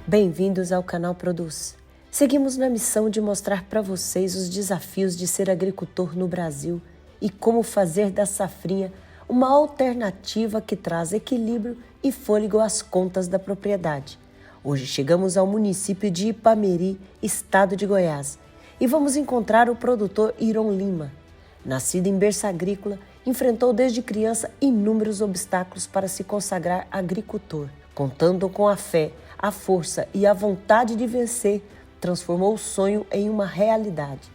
Bem-vindos ao canal Produz. Seguimos na missão de mostrar para vocês os desafios de ser agricultor no Brasil e como fazer da safrinha uma alternativa que traz equilíbrio e fôlego às contas da propriedade. Hoje chegamos ao município de Ipameri, estado de Goiás, e vamos encontrar o produtor Iron Lima. Nascido em berço agrícola, enfrentou desde criança inúmeros obstáculos para se consagrar agricultor. Contando com a fé, a força e a vontade de vencer, transformou o sonho em uma realidade.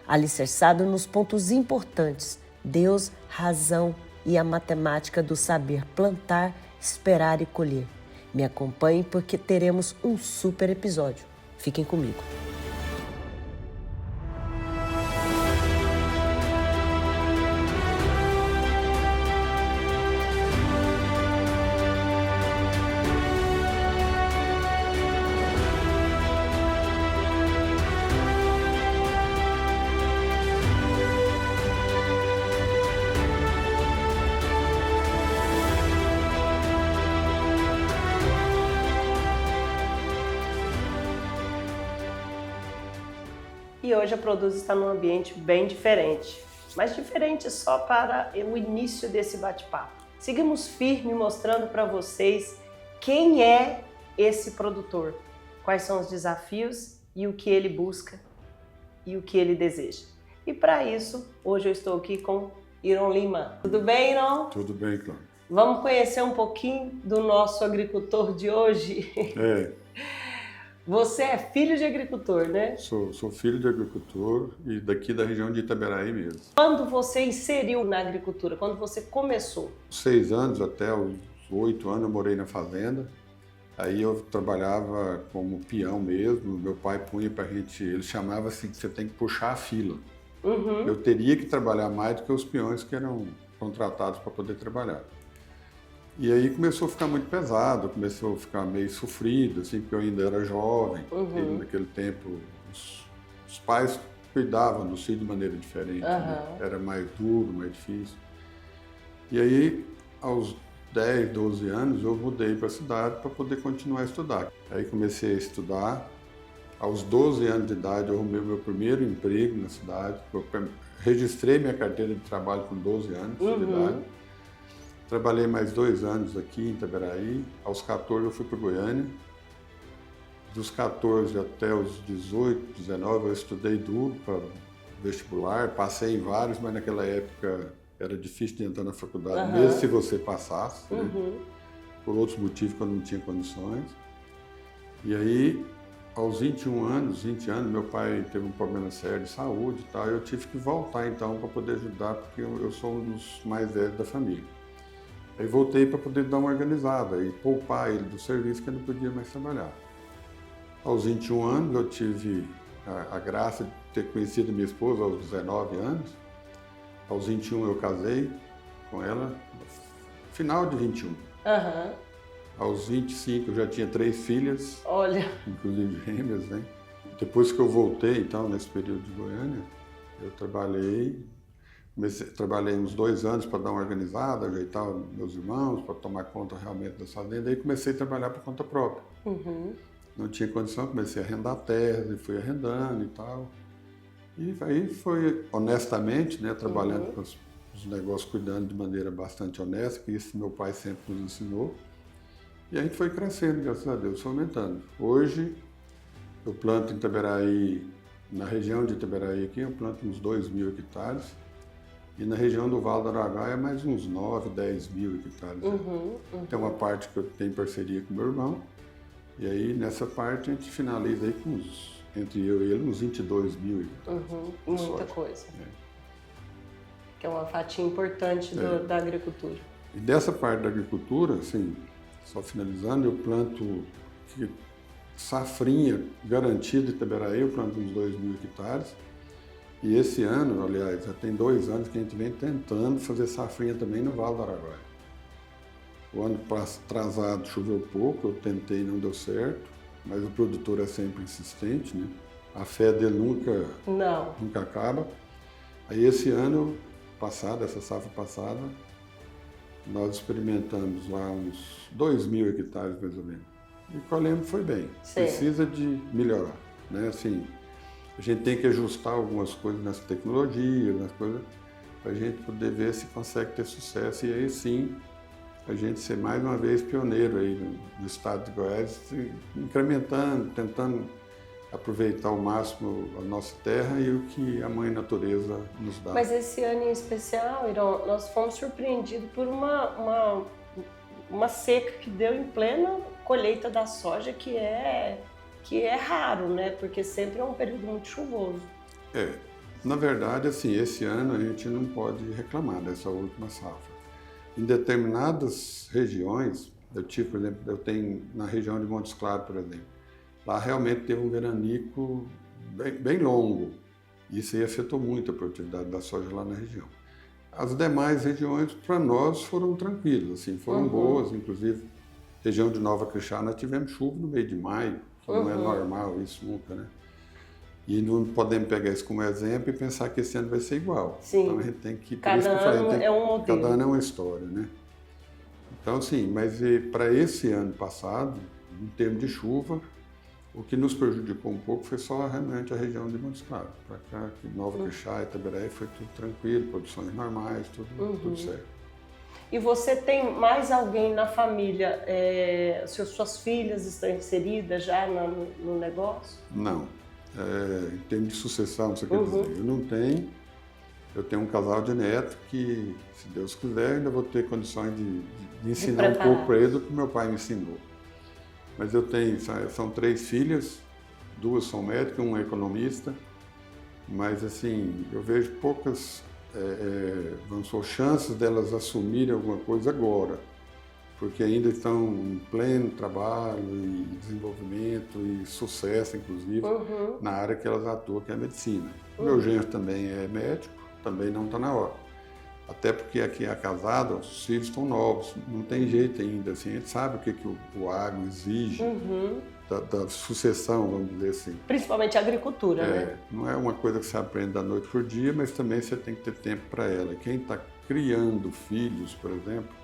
Alicerçado nos pontos importantes, Deus, razão e a matemática do saber plantar, esperar e colher. Me acompanhem porque teremos um super episódio. Fiquem comigo. E hoje a Produz está num ambiente bem diferente, mas diferente só para o início desse bate-papo. Seguimos firme mostrando para vocês quem é esse produtor, quais são os desafios e o que ele busca e o que ele deseja. E para isso, hoje eu estou aqui com Iron Lima. Tudo bem, Iron? Tudo bem, Cláudio. Vamos conhecer um pouquinho do nosso agricultor de hoje? Você é filho de agricultor, né? Sou filho de agricultor e daqui da região de Itaberaí mesmo. Quando você inseriu na agricultura? Quando você começou? 6 anos até os 8 anos eu morei na fazenda. Aí eu trabalhava como peão mesmo. Meu pai punha pra gente, ele chamava assim, que você tem que puxar a fila. Eu teria que trabalhar mais do que os peões que eram contratados para poder trabalhar. E aí começou a ficar muito pesado, começou a ficar meio sofrido, assim, porque eu ainda era jovem. E naquele tempo os pais cuidavam dos filhos de maneira diferente, né? Era mais duro, mais difícil. E aí, aos 10, 12 anos, eu mudei para a cidade para poder continuar a estudar. Aí comecei a estudar. Aos 12 anos de idade, eu arrumei meu primeiro emprego na cidade. Eu registrei minha carteira de trabalho com 12 anos de idade. Trabalhei mais 2 anos aqui em Itaberaí. Aos 14 eu fui para Goiânia. Dos 14 até os 18, 19 eu estudei duro para vestibular. Passei em vários, mas naquela época era difícil de entrar na faculdade, mesmo se você passasse, né? Por outros motivos que eu não tinha condições. E aí, aos 20 anos, meu pai teve um problema sério de saúde e tal. Eu tive que voltar então para poder ajudar, porque eu sou um dos mais velhos da família. Aí voltei para poder dar uma organizada e poupar ele do serviço que ele não podia mais trabalhar. Aos 21 anos eu tive a graça de ter conhecido minha esposa aos 19 anos. Aos 21 eu casei com ela, no final de 21. Aos 25 eu já tinha 3 filhas, inclusive gêmeas, né? Depois que eu voltei, então, nesse período de Goiânia, eu trabalhei uns 2 anos para dar uma organizada, ajeitar meus irmãos, para tomar conta realmente da fazenda, aí comecei a trabalhar por conta própria. Não tinha condição, comecei a arrendar terras e fui arrendando e tal. E aí foi, honestamente, né, trabalhando com os negócios, cuidando de maneira bastante honesta, que isso meu pai sempre nos ensinou. E a gente foi crescendo, graças a Deus, foi aumentando. Hoje, eu planto em Itaberaí, na região de Itaberaí aqui, eu planto uns 2.000 hectares. E na região do Vale do Araguaia, mais uns 9, 10 mil hectares. Tem uma parte que eu tenho parceria com meu irmão. E aí, nessa parte, a gente finaliza aí com entre eu e ele, uns 22 mil hectares. Muita coisa. Que é uma fatia importante da agricultura. E dessa parte da agricultura, assim, só finalizando, eu planto safrinha garantida em Itaberaí, eu planto uns 2.000 hectares. E esse ano, aliás, já tem 2 anos que a gente vem tentando fazer safrinha também no Vale do Araguaia. O ano atrasado choveu pouco, eu tentei e não deu certo, mas o produtor é sempre insistente, né? A fé dele nunca acaba. Aí esse ano passado, essa safra passada, nós experimentamos lá uns 2.000 hectares mais ou menos. e colhemos foi bem. Certo. Precisa de melhorar, né? Assim, a gente tem que ajustar algumas coisas nas tecnologias, nas coisas, para a gente poder ver se consegue ter sucesso e aí sim a gente ser mais uma vez pioneiro aí no estado de Goiás, incrementando, tentando aproveitar ao máximo a nossa terra e o que a Mãe Natureza nos dá. Mas esse ano em especial, Iron, nós fomos surpreendidos por uma seca que deu em plena colheita da soja, que é raro, né? Porque sempre é um período muito chuvoso. Na verdade, assim, esse ano a gente não pode reclamar dessa última safra. Em determinadas regiões, por exemplo, eu tenho na região de Montes Claros, por exemplo, lá realmente teve um veranico bem longo. Isso aí afetou muito a produtividade da soja lá na região. As demais regiões, para nós, foram tranquilas, assim, foram boas, inclusive, região de Nova Crixá, nós tivemos chuva no meio de maio, que não é normal isso nunca, né? E não podemos pegar isso como exemplo e pensar que esse ano vai ser igual. Sim. Então a gente tem que... Cada ano é um modelo. Cada ano é uma história, né? Então, sim, mas para esse ano passado, em termos de chuva, o que nos prejudicou um pouco foi só realmente a região de Montes Claros. Para cá, Nova Crixá, Itaberé, foi tudo tranquilo, produções normais, tudo certo. E você tem mais alguém na família? Suas filhas estão inseridas já no negócio? Não. Em termos de sucessão, você quer dizer, eu não tenho. Eu tenho um casal de netos que, se Deus quiser, ainda vou ter condições de ensinar um pouco para eles do que meu pai me ensinou. Mas eu tenho, são 3 filhas, 2 são médicas, um é economista, mas assim, eu vejo poucas chances delas assumirem alguma coisa agora, porque ainda estão em pleno trabalho e desenvolvimento e sucesso, inclusive, na área que elas atuam, que é a medicina. Meu genro também é médico, também não está na hora. Até porque aqui é casado, os filhos estão novos, não tem jeito ainda, assim, a gente sabe o que o agro exige da sucessão, vamos dizer assim. Principalmente a agricultura, né? Não é uma coisa que você aprende da noite por dia, mas também você tem que ter tempo para ela. Quem está criando filhos, por exemplo,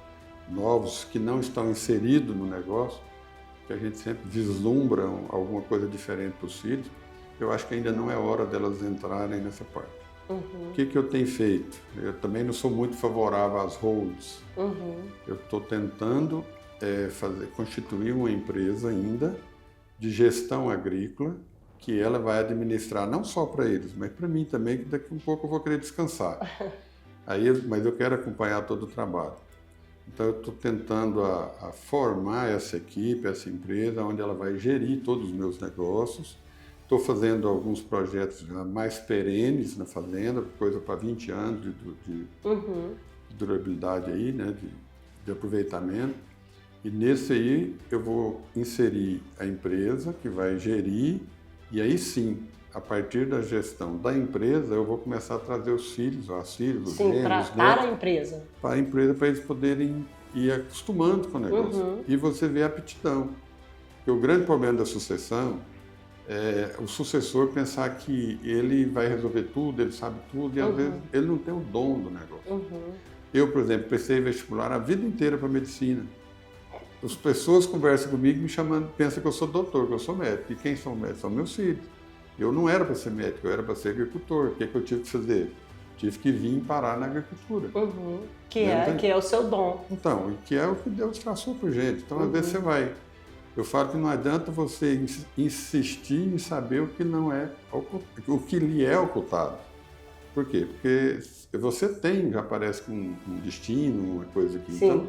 novos, que não estão inseridos no negócio, que a gente sempre vislumbra alguma coisa diferente para os filhos, eu acho que ainda não é hora delas entrarem nessa parte. O que eu tenho feito? Eu também não sou muito favorável às holds. Eu estou tentando constituir uma empresa ainda de gestão agrícola que ela vai administrar não só para eles, mas para mim também, que daqui a um pouco eu vou querer descansar. Mas eu quero acompanhar todo o trabalho. Então eu estou tentando a formar essa equipe, essa empresa, onde ela vai gerir todos os meus negócios. Estou fazendo alguns projetos mais perenes na fazenda, coisa para 20 anos de durabilidade aí, né, de aproveitamento. E nesse aí eu vou inserir a empresa que vai gerir e aí sim, a partir da gestão da empresa, eu vou começar a trazer os filhos, os genros, para a empresa. Para a empresa, para eles poderem ir acostumando com o negócio. E você vê a aptidão. Porque o grande problema da sucessão o sucessor pensar que ele vai resolver tudo, ele sabe tudo, e às vezes ele não tem o dom do negócio. Eu, por exemplo, prestei vestibular a vida inteira para medicina. As pessoas conversam comigo me chamando, pensam que eu sou doutor, que eu sou médico. E quem são médicos? São meus filhos. Eu não era para ser médico, eu era para ser agricultor. O que eu tive que fazer? Tive que vir parar na agricultura. Que é o seu dom. Então, e que é o que Deus traçou para gente. Então, às vezes você vai... Eu falo que não adianta você insistir em saber o que não é, o que lhe é ocultado. Por quê? Porque você já parece com um destino, uma coisa aqui. Sim. Então,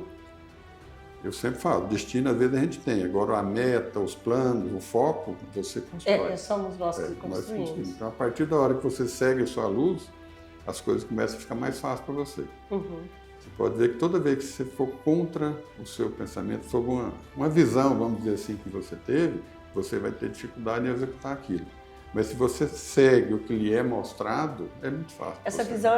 eu sempre falo, destino às vezes a gente tem. Agora a meta, os planos, o foco, você constrói. Somos nós que construímos. Então, a partir da hora que você segue a sua luz, as coisas começam a ficar mais fáceis para você. Você pode ver que toda vez que você for contra o seu pensamento, sobre uma visão, vamos dizer assim, que você teve, você vai ter dificuldade em executar aquilo. Mas se você segue o que lhe é mostrado, é muito fácil. Essa visão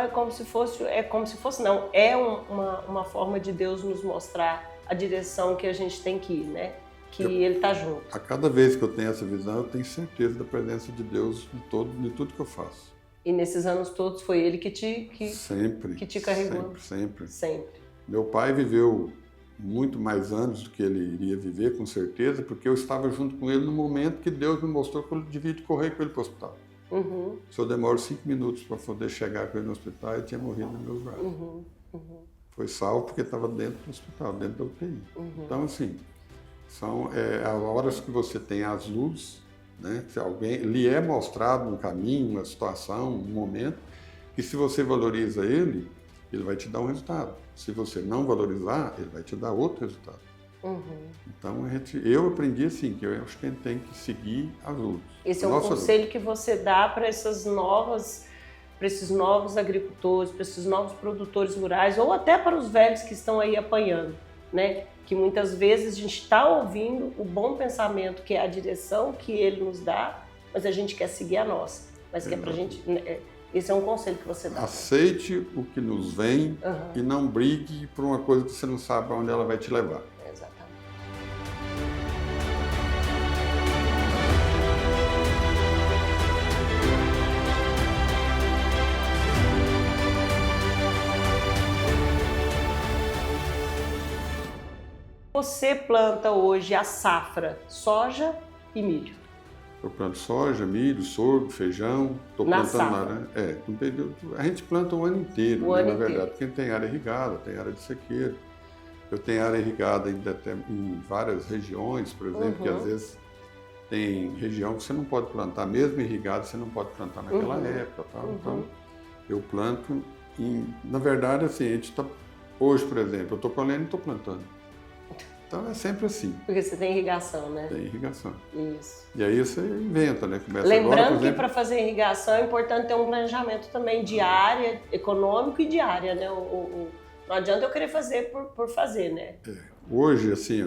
é uma forma de Deus nos mostrar a direção que a gente tem que ir, né? Que Ele está junto. A cada vez que eu tenho essa visão, eu tenho certeza da presença de Deus em tudo que eu faço. E nesses anos todos foi Ele que te sempre, carregou? Sempre. Sempre. Meu pai viveu muito mais anos do que ele iria viver, com certeza, porque eu estava junto com ele no momento que Deus me mostrou que eu devia correr com ele para o hospital. Se eu demoro 5 minutos para poder chegar com ele no hospital, ele tinha morrido nos meus braços. Foi salvo porque estava dentro do hospital, dentro da UTI. Então, assim, são as horas que você tem as luzes, né? Se alguém lhe é mostrado um caminho, uma situação, um momento, que se você valoriza ele vai te dar um resultado. Se você não valorizar, ele vai te dar outro resultado. Então, eu aprendi assim, que eu acho que a gente tem que seguir as luzes. Esse é um conselho que você dá para esses novos agricultores, para esses novos produtores rurais, ou até para os velhos que estão aí apanhando, né? Que muitas vezes a gente está ouvindo o bom pensamento, que é a direção que ele nos dá, mas a gente quer seguir a nossa. Mas que é pra gente... Esse é um conselho que você dá. Aceite o que nos vem e não brigue por uma coisa que você não sabe aonde ela vai te levar. Exatamente. Você planta hoje a safra soja e milho. Eu planto soja, milho, sorgo, feijão. Estou plantando laranja. No período, a gente planta o ano inteiro, na verdade, porque tem área irrigada, tem área de sequeiro. Eu tenho área irrigada em várias regiões, por exemplo, que às vezes tem região que você não pode plantar, mesmo irrigado, você não pode plantar naquela época. Tal. Então, eu planto. Na verdade, assim, a gente hoje, por exemplo, eu estou colhendo e estou plantando. Então é sempre assim. Porque você tem irrigação, né? Tem irrigação. Isso. E aí você inventa, né? Começa lembrando agora, por exemplo, que para fazer irrigação é importante ter um planejamento também de área, econômico e de área, né? Não adianta eu querer fazer por fazer, né? Hoje, assim,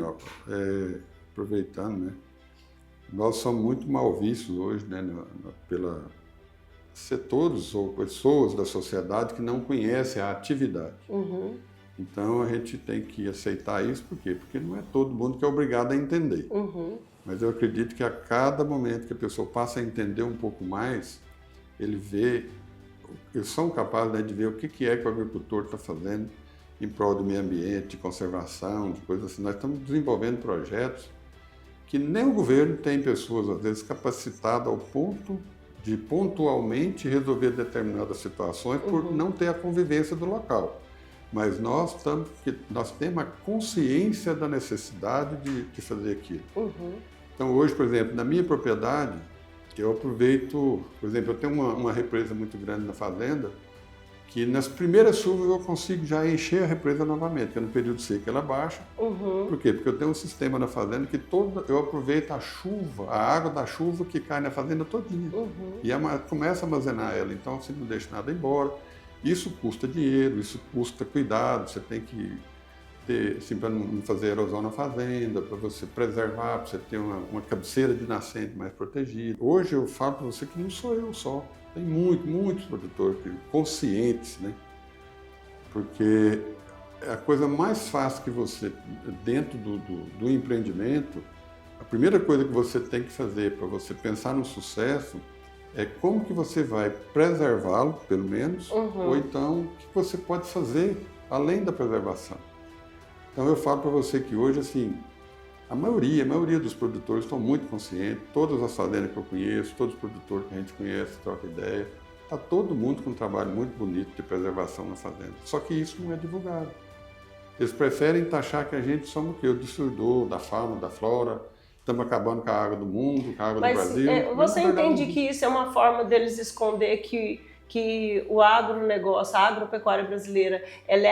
aproveitando, né? Nós somos muito mal vistos hoje, né? Pela setores ou pessoas da sociedade que não conhecem a atividade. Então, a gente tem que aceitar isso, por quê? Porque não é todo mundo que é obrigado a entender. Mas eu acredito que a cada momento que a pessoa passa a entender um pouco mais, eles são capazes, né, de ver o que é que o agricultor está fazendo em prol do meio ambiente, de conservação, de coisas assim. Nós estamos desenvolvendo projetos que nem o governo tem pessoas, às vezes, capacitadas ao ponto de pontualmente resolver determinadas situações por não ter a convivência do local. Mas nós temos a consciência da necessidade de fazer aquilo. Então, hoje, por exemplo, na minha propriedade, eu aproveito, por exemplo, eu tenho uma represa muito grande na fazenda, que nas primeiras chuvas eu consigo já encher a represa novamente, porque no período seco ela baixa. Por quê? Porque eu tenho um sistema na fazenda que eu aproveito a água da chuva que cai na fazenda todinha. E começa a armazenar ela, então você não deixa nada embora. Isso custa dinheiro, isso custa cuidado, você tem que ter, assim, para não fazer erosão na fazenda, para você preservar, para você ter uma cabeceira de nascente mais protegida. Hoje eu falo para você que não sou eu só, tem muitos produtores conscientes, né? Porque a coisa mais fácil que você, dentro do empreendimento, a primeira coisa que você tem que fazer para você pensar no sucesso é como que você vai preservá-lo, pelo menos, ou então o que você pode fazer além da preservação. Então eu falo para você que hoje, assim, a maioria dos produtores estão muito conscientes, todas as fazendas que eu conheço, todos os produtores que a gente conhece, troca ideia, está todo mundo com um trabalho muito bonito de preservação na fazenda. Só que isso não é divulgado. Eles preferem taxar que a gente somos o quê? O destruidor da fauna, da flora. Estamos acabando com a água do mundo, com a água do Brasil. Você entende que isso é uma forma deles esconder que o agronegócio, a agropecuária brasileira, ela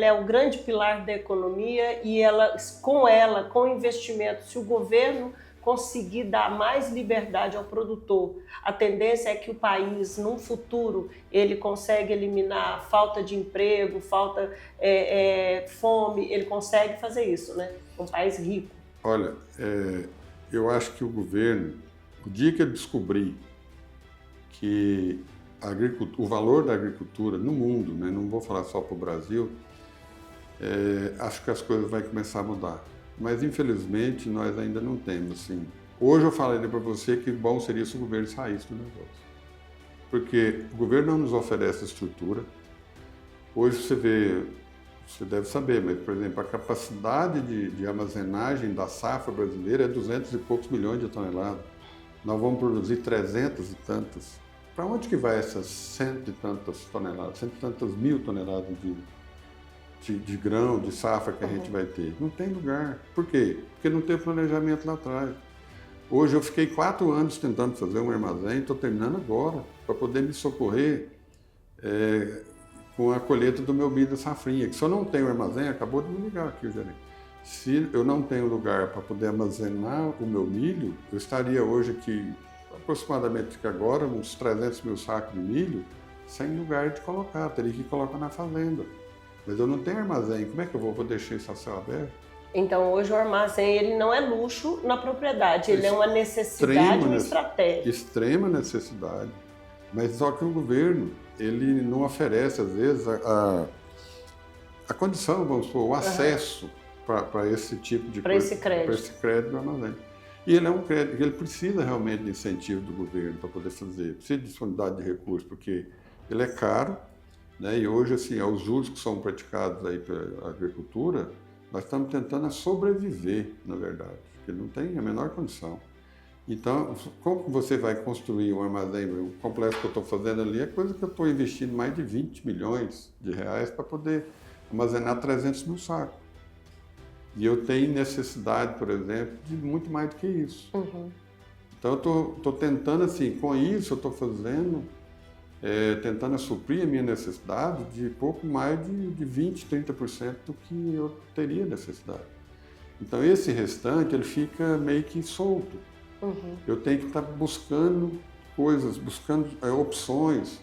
é o grande pilar da economia e com investimento, se o governo conseguir dar mais liberdade ao produtor, a tendência é que o país, num futuro, ele consegue eliminar a falta de emprego, fome, ele consegue fazer isso, né? Um país rico. Olha, eu acho que o governo, o dia que ele descobrir que o valor da agricultura no mundo, né, não vou falar só para o Brasil, acho que as coisas vão começar a mudar. Mas, infelizmente, nós ainda não temos. Assim. Hoje eu falaria para você que bom seria se o governo saísse do negócio. Porque o governo não nos oferece estrutura. Hoje você vê você deve saber, mas, por exemplo, a capacidade de armazenagem da safra brasileira é 200 e poucos milhões de toneladas. Nós vamos produzir 300 e tantas. Para onde que vai essas cento e tantas toneladas, cento e tantas mil toneladas de grão, de safra que a gente vai ter? Não tem lugar. Por quê? Porque não teve planejamento lá atrás. Hoje eu fiquei 4 anos tentando fazer um armazém, estou terminando agora, para poder me socorrer com a colheita do meu milho safrinha. Que se eu não tenho armazém, acabou de me ligar aqui o gerente. Se eu não tenho lugar para poder armazenar o meu milho, eu estaria hoje aqui, aproximadamente agora, uns 300 mil sacos de milho, sem lugar de colocar, teria que colocar na fazenda. Mas eu não tenho armazém, como é que eu vou deixar isso a céu aberto? Então hoje o armazém ele não é luxo na propriedade, ele é uma necessidade, uma estratégia. Extrema necessidade. Mas só que o governo, ele não oferece, às vezes, a condição, vamos supor, o acesso para esse tipo de coisa. Para esse crédito. Para esse crédito do armazém. E ele é um crédito que ele precisa realmente de incentivo do governo para poder fazer. Precisa de disponibilidade de recursos, porque ele é caro, né? E hoje, assim, aos juros que são praticados aí pela agricultura, nós estamos tentando sobreviver, na verdade, porque não tem a menor condição. Então, como você vai construir um armazém, o complexo que eu estou fazendo ali, é coisa que eu estou investindo mais de 20 milhões de reais para poder armazenar 300 mil sacos. E eu tenho necessidade, por exemplo, de muito mais do que isso. Então, eu estou tentando, assim, com isso eu estou fazendo, tentando suprir a minha necessidade de pouco mais de 20%, 30% do que eu teria necessidade. Então, esse restante, ele fica meio que solto. Eu tenho que estar buscando coisas, buscando opções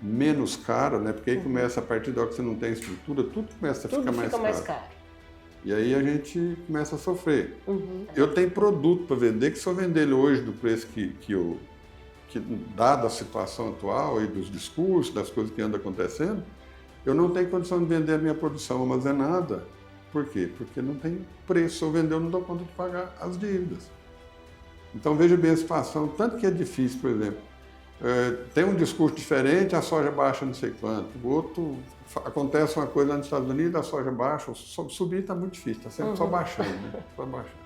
menos caras, né? Porque aí começa, a partir da hora que você não tem estrutura, tudo começa a ficar mais caro. E aí a gente começa a sofrer. Eu tenho produto para vender, que se eu vender ele hoje do preço que dada a situação atual e dos discursos, das coisas que andam acontecendo, eu não tenho condição de vender a minha produção armazenada. Por quê? Porque não tem preço. Se eu vender, eu não dou conta de pagar as dívidas. Então veja bem a situação, tanto que é difícil, por exemplo, tem um discurso diferente, a soja baixa não sei quanto, o outro, acontece uma coisa nos Estados Unidos, a soja baixa, subir está muito difícil, está sempre só baixando, né? Só baixando.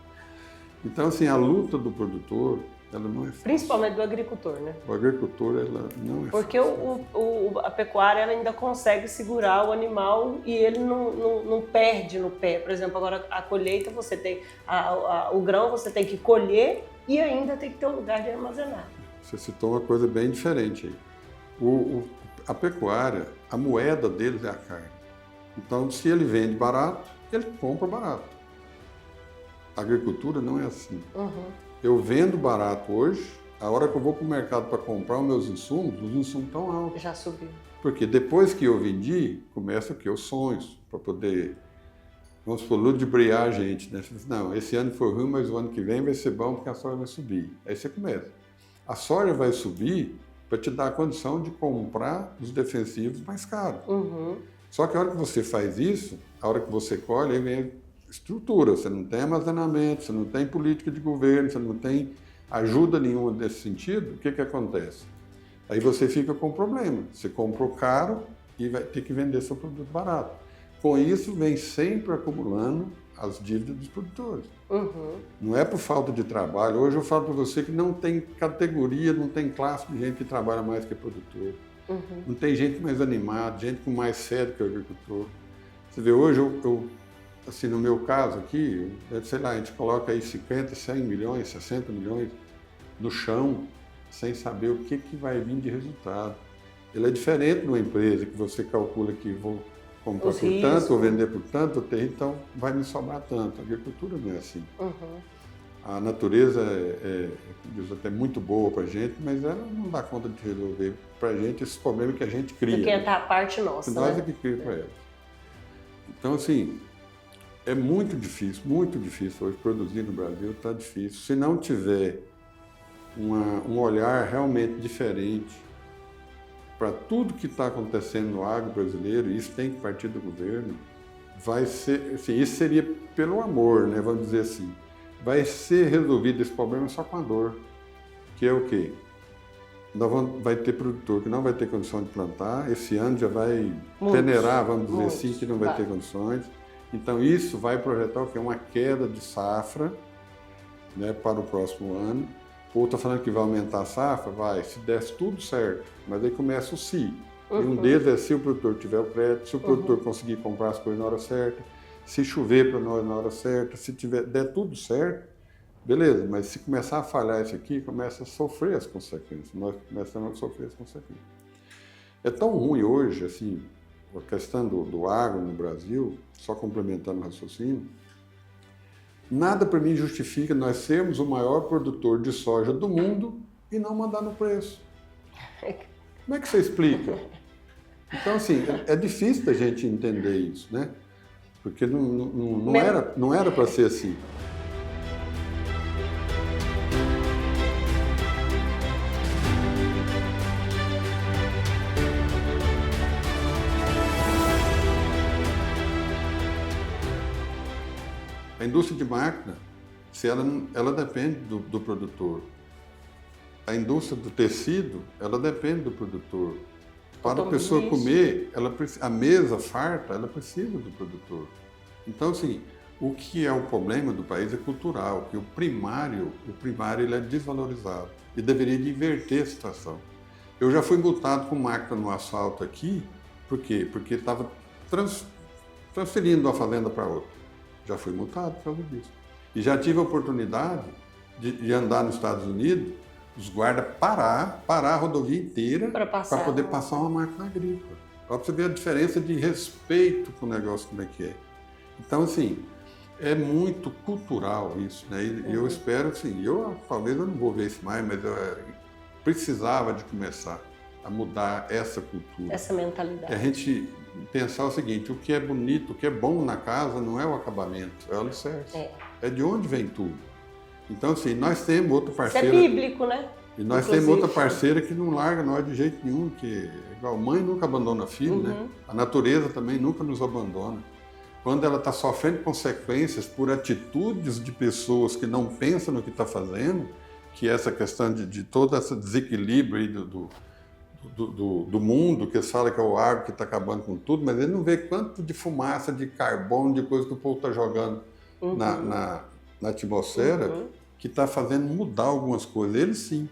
Então, assim, a luta do produtor, ela não é fácil. Principalmente do agricultor, né? O agricultor, ela não é porque fácil. Porque a pecuária ela ainda consegue segurar o animal e ele não perde no pé. Por exemplo, agora a colheita, você tem o grão, você tem que colher e ainda tem que ter um lugar de armazenar. Você citou uma coisa bem diferente aí. A pecuária, a moeda deles é a carne. Então, se ele vende barato, ele compra barato. A agricultura não é assim. Eu vendo barato hoje, a hora que eu vou para o mercado para comprar os meus insumos, os insumos estão altos. Já subiu. Porque depois que eu vendi, começa o quê? Os sonhos, para poder, vamos supor, ludibriar a gente, né? Você diz, não, esse ano foi ruim, mas o ano que vem vai ser bom porque a soja vai subir. Aí você começa. A soja vai subir para te dar a condição de comprar os defensivos mais caros. Só que a hora que você faz isso, a hora que você colhe, aí vem estrutura, você não tem armazenamento, você não tem política de governo, você não tem ajuda nenhuma nesse sentido, o que acontece? Aí você fica com problema. Você comprou caro e vai ter que vender seu produto barato. Com isso, vem sempre acumulando as dívidas dos produtores. Não é por falta de trabalho. Hoje eu falo para você que não tem categoria, não tem classe de gente que trabalha mais que produtor. Não tem gente mais animada, gente com mais sério que o agricultor. Você vê, hoje assim, no meu caso aqui, sei lá, a gente coloca aí 50, 100 milhões, 60 milhões no chão, sem saber o que vai vir de resultado. Ele é diferente de uma empresa que você calcula que vou comprar por tanto, ou vender por tanto, então vai me sobrar tanto. A agricultura não é assim. A natureza é até muito boa para a gente, mas ela não dá conta de resolver para a gente esses problemas que a gente cria. Porque é a parte nossa, nós é que cria para ela. Então, assim, é muito difícil hoje produzir no Brasil, está difícil. Se não tiver um olhar realmente diferente para tudo que está acontecendo no agro brasileiro, isso tem que partir do governo, vai ser, assim, isso seria pelo amor, né, vamos dizer assim, vai ser resolvido esse problema só com a dor, que é o quê? vai ter produtor que não vai ter condição de plantar, esse ano já vai Muitos, peneirar, vamos dizer muitos, assim, que não vai ter condições. Então isso vai projetar o que? Uma queda de safra, né, para o próximo ano. Ou está falando que vai aumentar a safra? Vai, se desse tudo certo, mas aí começa o se. E um deles é se o produtor tiver o crédito, se o produtor conseguir comprar as coisas na hora certa, se chover para nós na hora certa, se der tudo certo, beleza, mas se começar a falhar isso aqui, começa a sofrer as consequências. Nós começamos a sofrer as consequências. É tão ruim hoje, assim, a questão do agro no Brasil, só complementando o raciocínio, nada para mim justifica nós sermos o maior produtor de soja do mundo e não mandar no preço. Como é que você explica? Então, assim, é difícil da gente entender isso, né? Porque não era para ser assim. A indústria de máquina, ela depende do produtor. A indústria do tecido, ela depende do produtor. Para a pessoa comer, a mesa farta, ela precisa do produtor. Então, assim, o que é o problema do país é cultural, que o primário ele é desvalorizado e deveria de inverter a situação. Eu já fui multado com máquina no asfalto aqui, por quê? Porque estava transferindo de uma fazenda para outra. Já fui multado por causa disso. E já tive a oportunidade de andar nos Estados Unidos, os guardas parar a rodovia inteira para poder passar uma máquina agrícola. Para você ver a diferença de respeito com o negócio, como é que é. Então, assim, é muito cultural isso, né? E eu espero, assim, talvez eu não vou ver isso mais, mas eu precisava de começar a mudar essa cultura. Essa mentalidade. A gente pensar o seguinte, o que é bonito, o que é bom na casa não é o acabamento, é o alicerce. É de onde vem tudo. Então, assim, nós temos outra parceira... Isso é bíblico, né? E nós temos outra parceira que não larga nós de jeito nenhum, que igual mãe nunca abandona filho, né? A natureza também nunca nos abandona. Quando ela está sofrendo consequências por atitudes de pessoas que não pensam no que está fazendo, que é essa questão de todo esse desequilíbrio aí do mundo, que eles falam que é o agro que está acabando com tudo, mas ele não vê quanto de fumaça, de carbono, de coisa que o povo está jogando na atmosfera, que está fazendo mudar algumas coisas. Eles sim.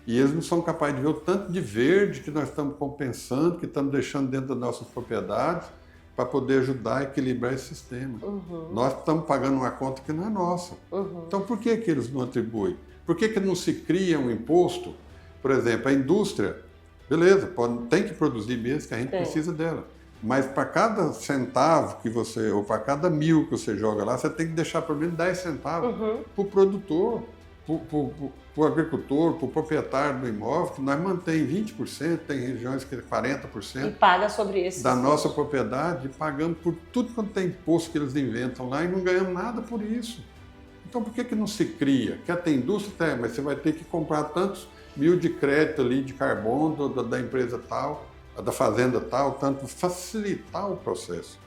E eles não são capazes de ver o tanto de verde que nós estamos compensando, que estamos deixando dentro das nossas propriedades, para poder ajudar a equilibrar esse sistema. Nós estamos pagando uma conta que não é nossa. Então, por que eles não atribuem? Por que não se cria um imposto? Por exemplo, a indústria, beleza, tem que produzir mesmo, que a gente precisa dela. Mas para cada centavo que você, ou para cada 1.000 que você joga lá, você tem que deixar pelo menos 10 centavos para o produtor, para o agricultor, para o proprietário do imóvel, que nós mantém 20%, tem regiões que é 40%. E paga sobre isso. Da nossa propriedade, e pagamos por tudo quanto tem imposto que eles inventam lá e não ganhamos nada por isso. Então por que não se cria? Quer ter indústria? Mas você vai ter que comprar tantos 1.000 de crédito ali, de carbono da empresa tal, da fazenda tal, tanto facilitar o processo.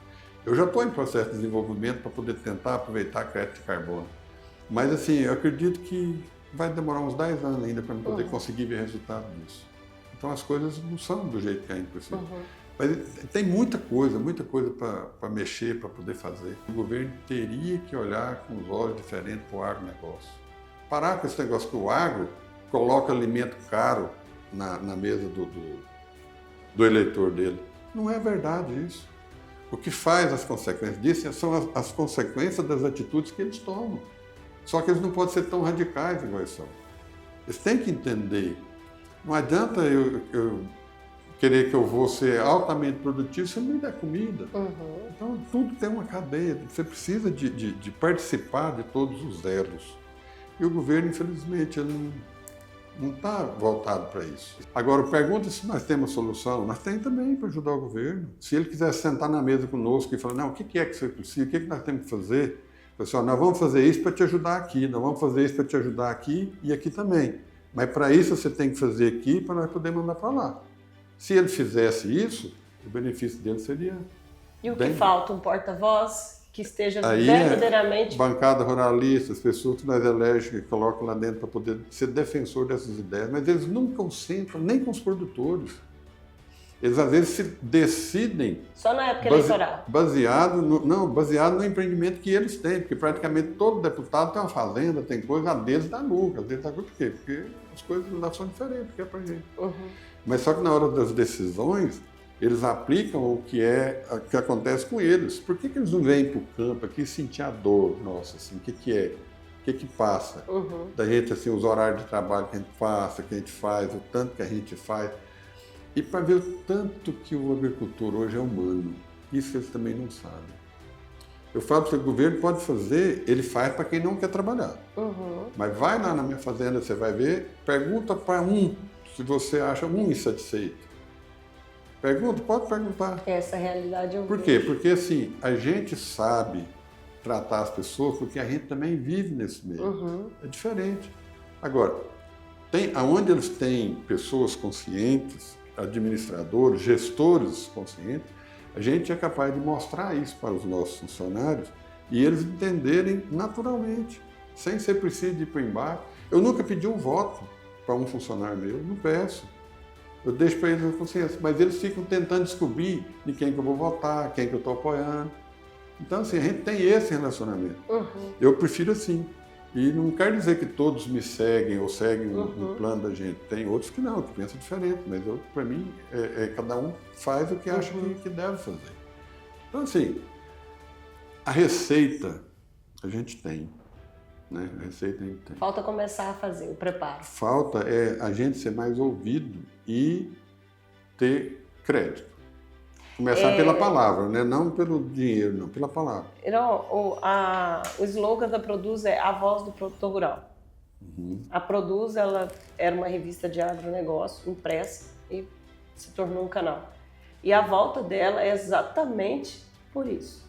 Eu já estou em processo de desenvolvimento para poder tentar aproveitar crédito de carbono. Mas assim, eu acredito que vai demorar uns 10 anos ainda para poder conseguir ver resultado disso. Então as coisas não são do jeito que a gente precisa. Mas tem muita coisa para mexer, para poder fazer. O governo teria que olhar com os olhos diferentes para o agronegócio. Parar com esse negócio que o agro coloca alimento caro na mesa do eleitor dele. Não é verdade isso. O que faz as consequências disso são as consequências das atitudes que eles tomam. Só que eles não podem ser tão radicais igual eles são. Eles têm que entender. Não adianta eu querer que eu vou ser altamente produtivo se eu não me der comida. Então, tudo tem uma cadeia. Você precisa de participar de todos os elos. E o governo, infelizmente, ele não está voltado para isso. Agora, pergunta se nós temos solução. Nós temos também para ajudar o governo. Se ele quiser sentar na mesa conosco e falar, não, o que é que você precisa, o que nós temos que fazer? Pessoal, nós vamos fazer isso para te ajudar aqui, nós vamos fazer isso para te ajudar aqui e aqui também. Mas para isso você tem que fazer aqui para nós poder mandar para lá. Se ele fizesse isso, o benefício dele seria... E o que falta? Um porta-voz que esteja aí verdadeiramente... bancada ruralista, as pessoas que nós elegem, que colocam lá dentro para poder ser defensor dessas ideias, mas eles nunca sentam nem com os produtores. Eles às vezes se decidem só na época eleitoral. Baseado no empreendimento que eles têm, porque praticamente todo deputado tem uma fazenda, tem coisa, a deles dá lucro, a deles dá lucro por quê? Porque as coisas lá são diferentes, que é pra gente. Mas só que na hora das decisões, eles aplicam o que acontece com eles. Por que eles não vêm para o campo aqui sentir a dor nossa, assim, o que é? O que passa? Da gente, assim, os horários de trabalho que a gente passa, que a gente faz, o tanto que a gente faz. E para ver o tanto que o agricultor hoje é humano. Isso eles também não sabem. Eu falo que o governo pode fazer, ele faz para quem não quer trabalhar. Mas vai lá na minha fazenda, você vai ver, pergunta para se você acha insatisfeito. Pergunta, pode perguntar. Essa realidade eu Por quê? Porque assim, a gente sabe tratar as pessoas porque a gente também vive nesse meio. É diferente. Agora, aonde eles têm pessoas conscientes, administradores, gestores conscientes, a gente é capaz de mostrar isso para os nossos funcionários e eles entenderem naturalmente, sem ser preciso de ir para o embarque. Eu nunca pedi um voto para um funcionário meu, não peço. Eu deixo para eles a consciência, mas eles ficam tentando descobrir de quem que eu vou votar, quem que eu estou apoiando. Então, assim, a gente tem esse relacionamento. Eu prefiro assim. E não quer dizer que todos me seguem ou seguem o plano da gente. Tem outros que não, que pensam diferente, mas para mim, cada um faz o que acha que deve fazer. Então, assim, a receita a gente tem. Né? A receita a gente tem. Falta começar a fazer o preparo. Falta a gente ser mais ouvido e ter crédito. Começar pela palavra, né? Não pelo dinheiro, não, pela palavra. O slogan da Produz é a voz do produtor rural. A Produz, ela era uma revista de agronegócio impressa e se tornou um canal. E a volta dela é exatamente por isso.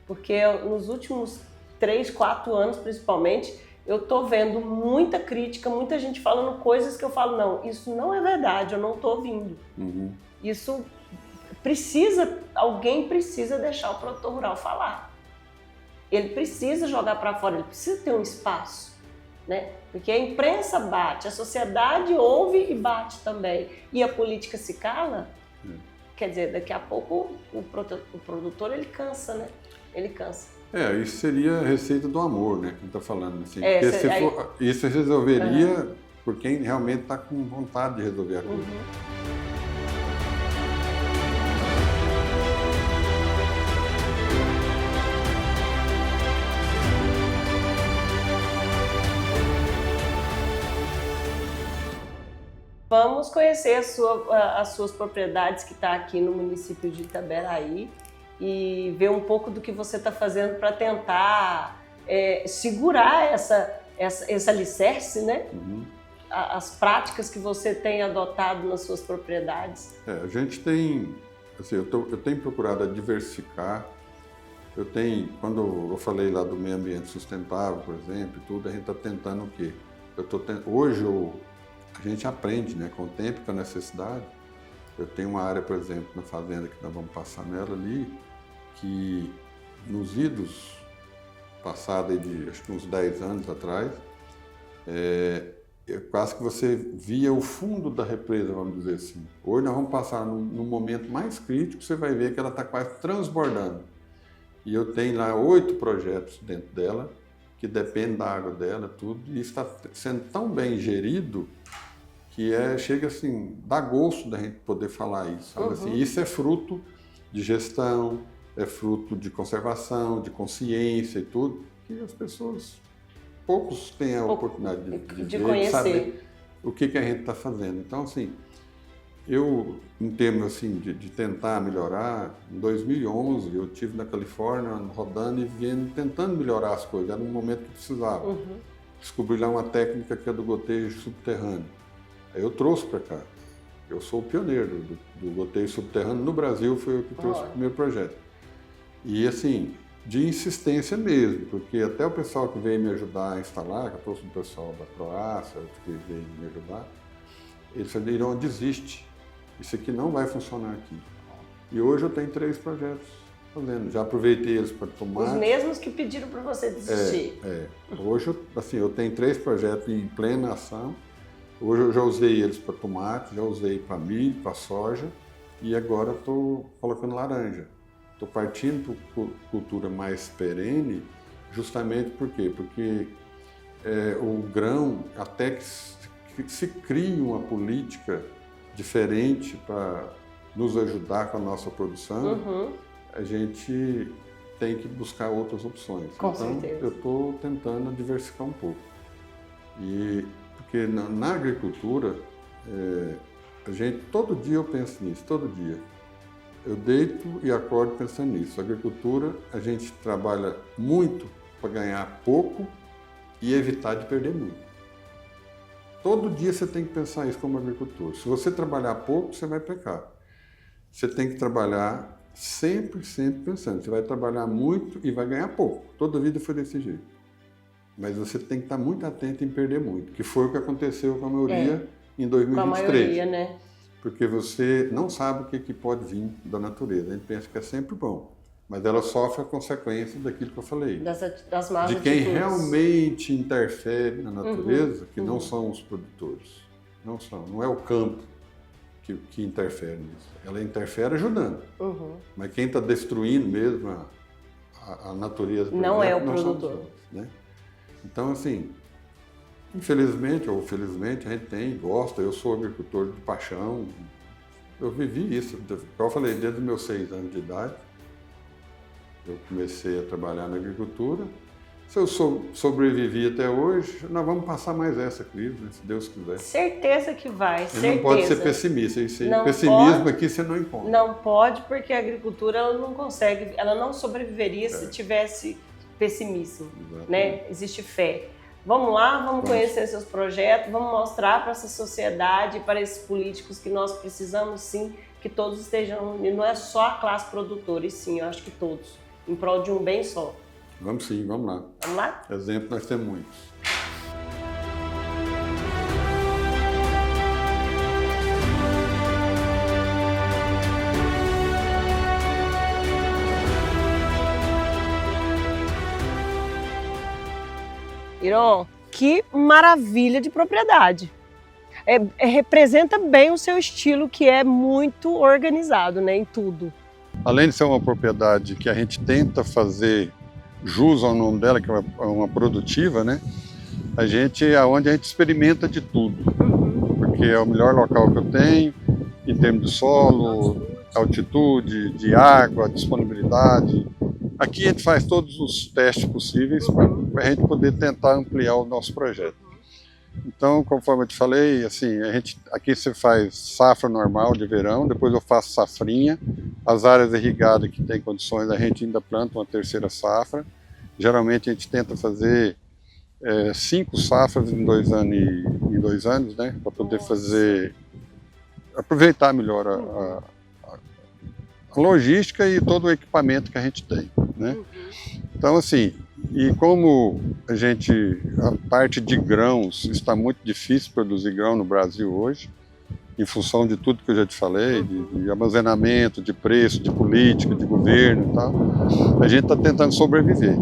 Porque nos últimos 3, 4 anos, principalmente, eu estou vendo muita crítica, muita gente falando coisas que eu falo, não, isso não é verdade, eu não estou ouvindo. Isso alguém precisa deixar o produtor rural falar. Ele precisa jogar para fora, ele precisa ter um espaço, né? Porque a imprensa bate, a sociedade ouve e bate também. E a política se cala, quer dizer, daqui a pouco o produtor, ele cansa, né? Ele cansa. Isso seria a receita do amor, né? Que a gente está falando. Assim. Porque isso resolveria por quem realmente está com vontade de resolver a coisa. Vamos conhecer as suas propriedades que está aqui no município de Itaberaí e ver um pouco do que você está fazendo para tentar segurar esse alicerce, né? As práticas que você tem adotado nas suas propriedades. A gente tem, assim, eu tenho procurado diversificar. Quando eu falei lá do meio ambiente sustentável, por exemplo, a gente está tentando o quê? Hoje a gente aprende, né, com o tempo e com a necessidade. Eu tenho uma área, por exemplo, na fazenda que nós vamos passar nela ali, que nos idos passados de acho que uns 10 anos atrás, quase que você via o fundo da represa, vamos dizer assim. Hoje nós vamos passar num momento mais crítico, você vai ver que ela está quase transbordando. E eu tenho lá 8 projetos dentro dela, que dependem da água dela, tudo, e está sendo tão bem gerido que chega assim, dá gosto da gente poder falar isso. Sabe? Assim, isso é fruto de gestão, é fruto de conservação, de consciência e tudo, que as pessoas, poucos têm a oportunidade de ver, de saber o que a gente está fazendo. Então, assim, eu, em termos assim, de tentar melhorar, em 2011 eu estive na Califórnia rodando e tentando melhorar as coisas, era um momento que precisava. Descobri lá uma técnica que é do gotejo subterrâneo. Aí eu trouxe para cá. Eu sou o pioneiro do gotejo subterrâneo no Brasil, foi eu que trouxe o primeiro projeto. E assim, de insistência mesmo, porque até o pessoal que veio me ajudar a instalar, que eu trouxe um pessoal da Croácia, que veio me ajudar, eles falaram, desiste, isso aqui não vai funcionar aqui. E hoje eu tenho 3 projetos fazendo. Já aproveitei eles para tomate. Os mesmos que pediram para você desistir. Hoje, assim, eu tenho 3 projetos em plena ação. Hoje eu já usei eles para tomate, já usei para milho, para soja e agora estou colocando laranja. Estou partindo para cultura mais perene, justamente por quê? Porque o grão, até que se crie uma política diferente para nos ajudar com a nossa produção, a gente tem que buscar outras opções. Com então, certeza. eu estou tentando diversificar um pouco. Porque na agricultura, todo dia eu penso nisso, todo dia. Eu deito e acordo pensando nisso. A agricultura, a gente trabalha muito para ganhar pouco e evitar de perder muito. Todo dia você tem que pensar isso como agricultor. Se você trabalhar pouco, você vai pecar. Você tem que trabalhar sempre pensando. Você vai trabalhar muito e vai ganhar pouco. Toda a vida foi desse jeito. Mas você tem que estar muito atento em perder muito, que foi o que aconteceu com a maioria em 2023. Com a maioria, né? Porque você não sabe o que pode vir da natureza. A gente pensa que é sempre bom, mas ela sofre a consequência daquilo que eu falei. Das más de quem atitudes. realmente interfere na natureza, que não são os produtores. Não é o campo que interfere nisso. Ela interfere ajudando. Mas quem está destruindo mesmo a natureza... Não é o produtor. Né? Então, assim, infelizmente ou felizmente, a gente gosta. Eu sou agricultor de paixão. Eu vivi isso, como eu falei, desde os meus 6 anos de idade. Eu comecei a trabalhar na agricultura. Se eu sobrevivi até hoje, nós vamos passar mais essa crise, né, se Deus quiser. Certeza que vai, certeza. Não pode ser pessimista. Pessimismo aqui você não encontra. Não pode, porque a agricultura ela não consegue, ela não sobreviveria se tivesse pessimismo, né? Existe fé. Vamos lá, vamos conhecer seus projetos, vamos mostrar para essa sociedade, para esses políticos que nós precisamos sim, que todos estejam, não é só a classe produtora, e sim, eu acho que todos, em prol de um bem só. Vamos sim, vamos lá. Vamos lá? Exemplo nós temos muitos. Iron, que maravilha de propriedade. Representa bem o seu estilo, que é muito organizado, né, em tudo. Além de ser uma propriedade que a gente tenta fazer jus ao nome dela, que é uma produtiva, né? É onde a gente experimenta de tudo, porque é o melhor local que eu tenho, em termos de solo, altitude, de água, disponibilidade. Aqui a gente faz todos os testes possíveis para a gente poder tentar ampliar o nosso projeto. Então, conforme eu te falei, assim, aqui você faz safra normal de verão, depois eu faço safrinha. As áreas irrigadas que tem condições, a gente ainda planta uma terceira safra. Geralmente a gente tenta fazer 5 safras em 2 anos, né, para poder aproveitar melhor a logística e todo o equipamento que a gente tem, né? Então, assim, e como a parte de grãos, está muito difícil produzir grão no Brasil hoje, em função de tudo que eu já te falei, de armazenamento, de preço, de política, de governo e tal, a gente está tentando sobreviver.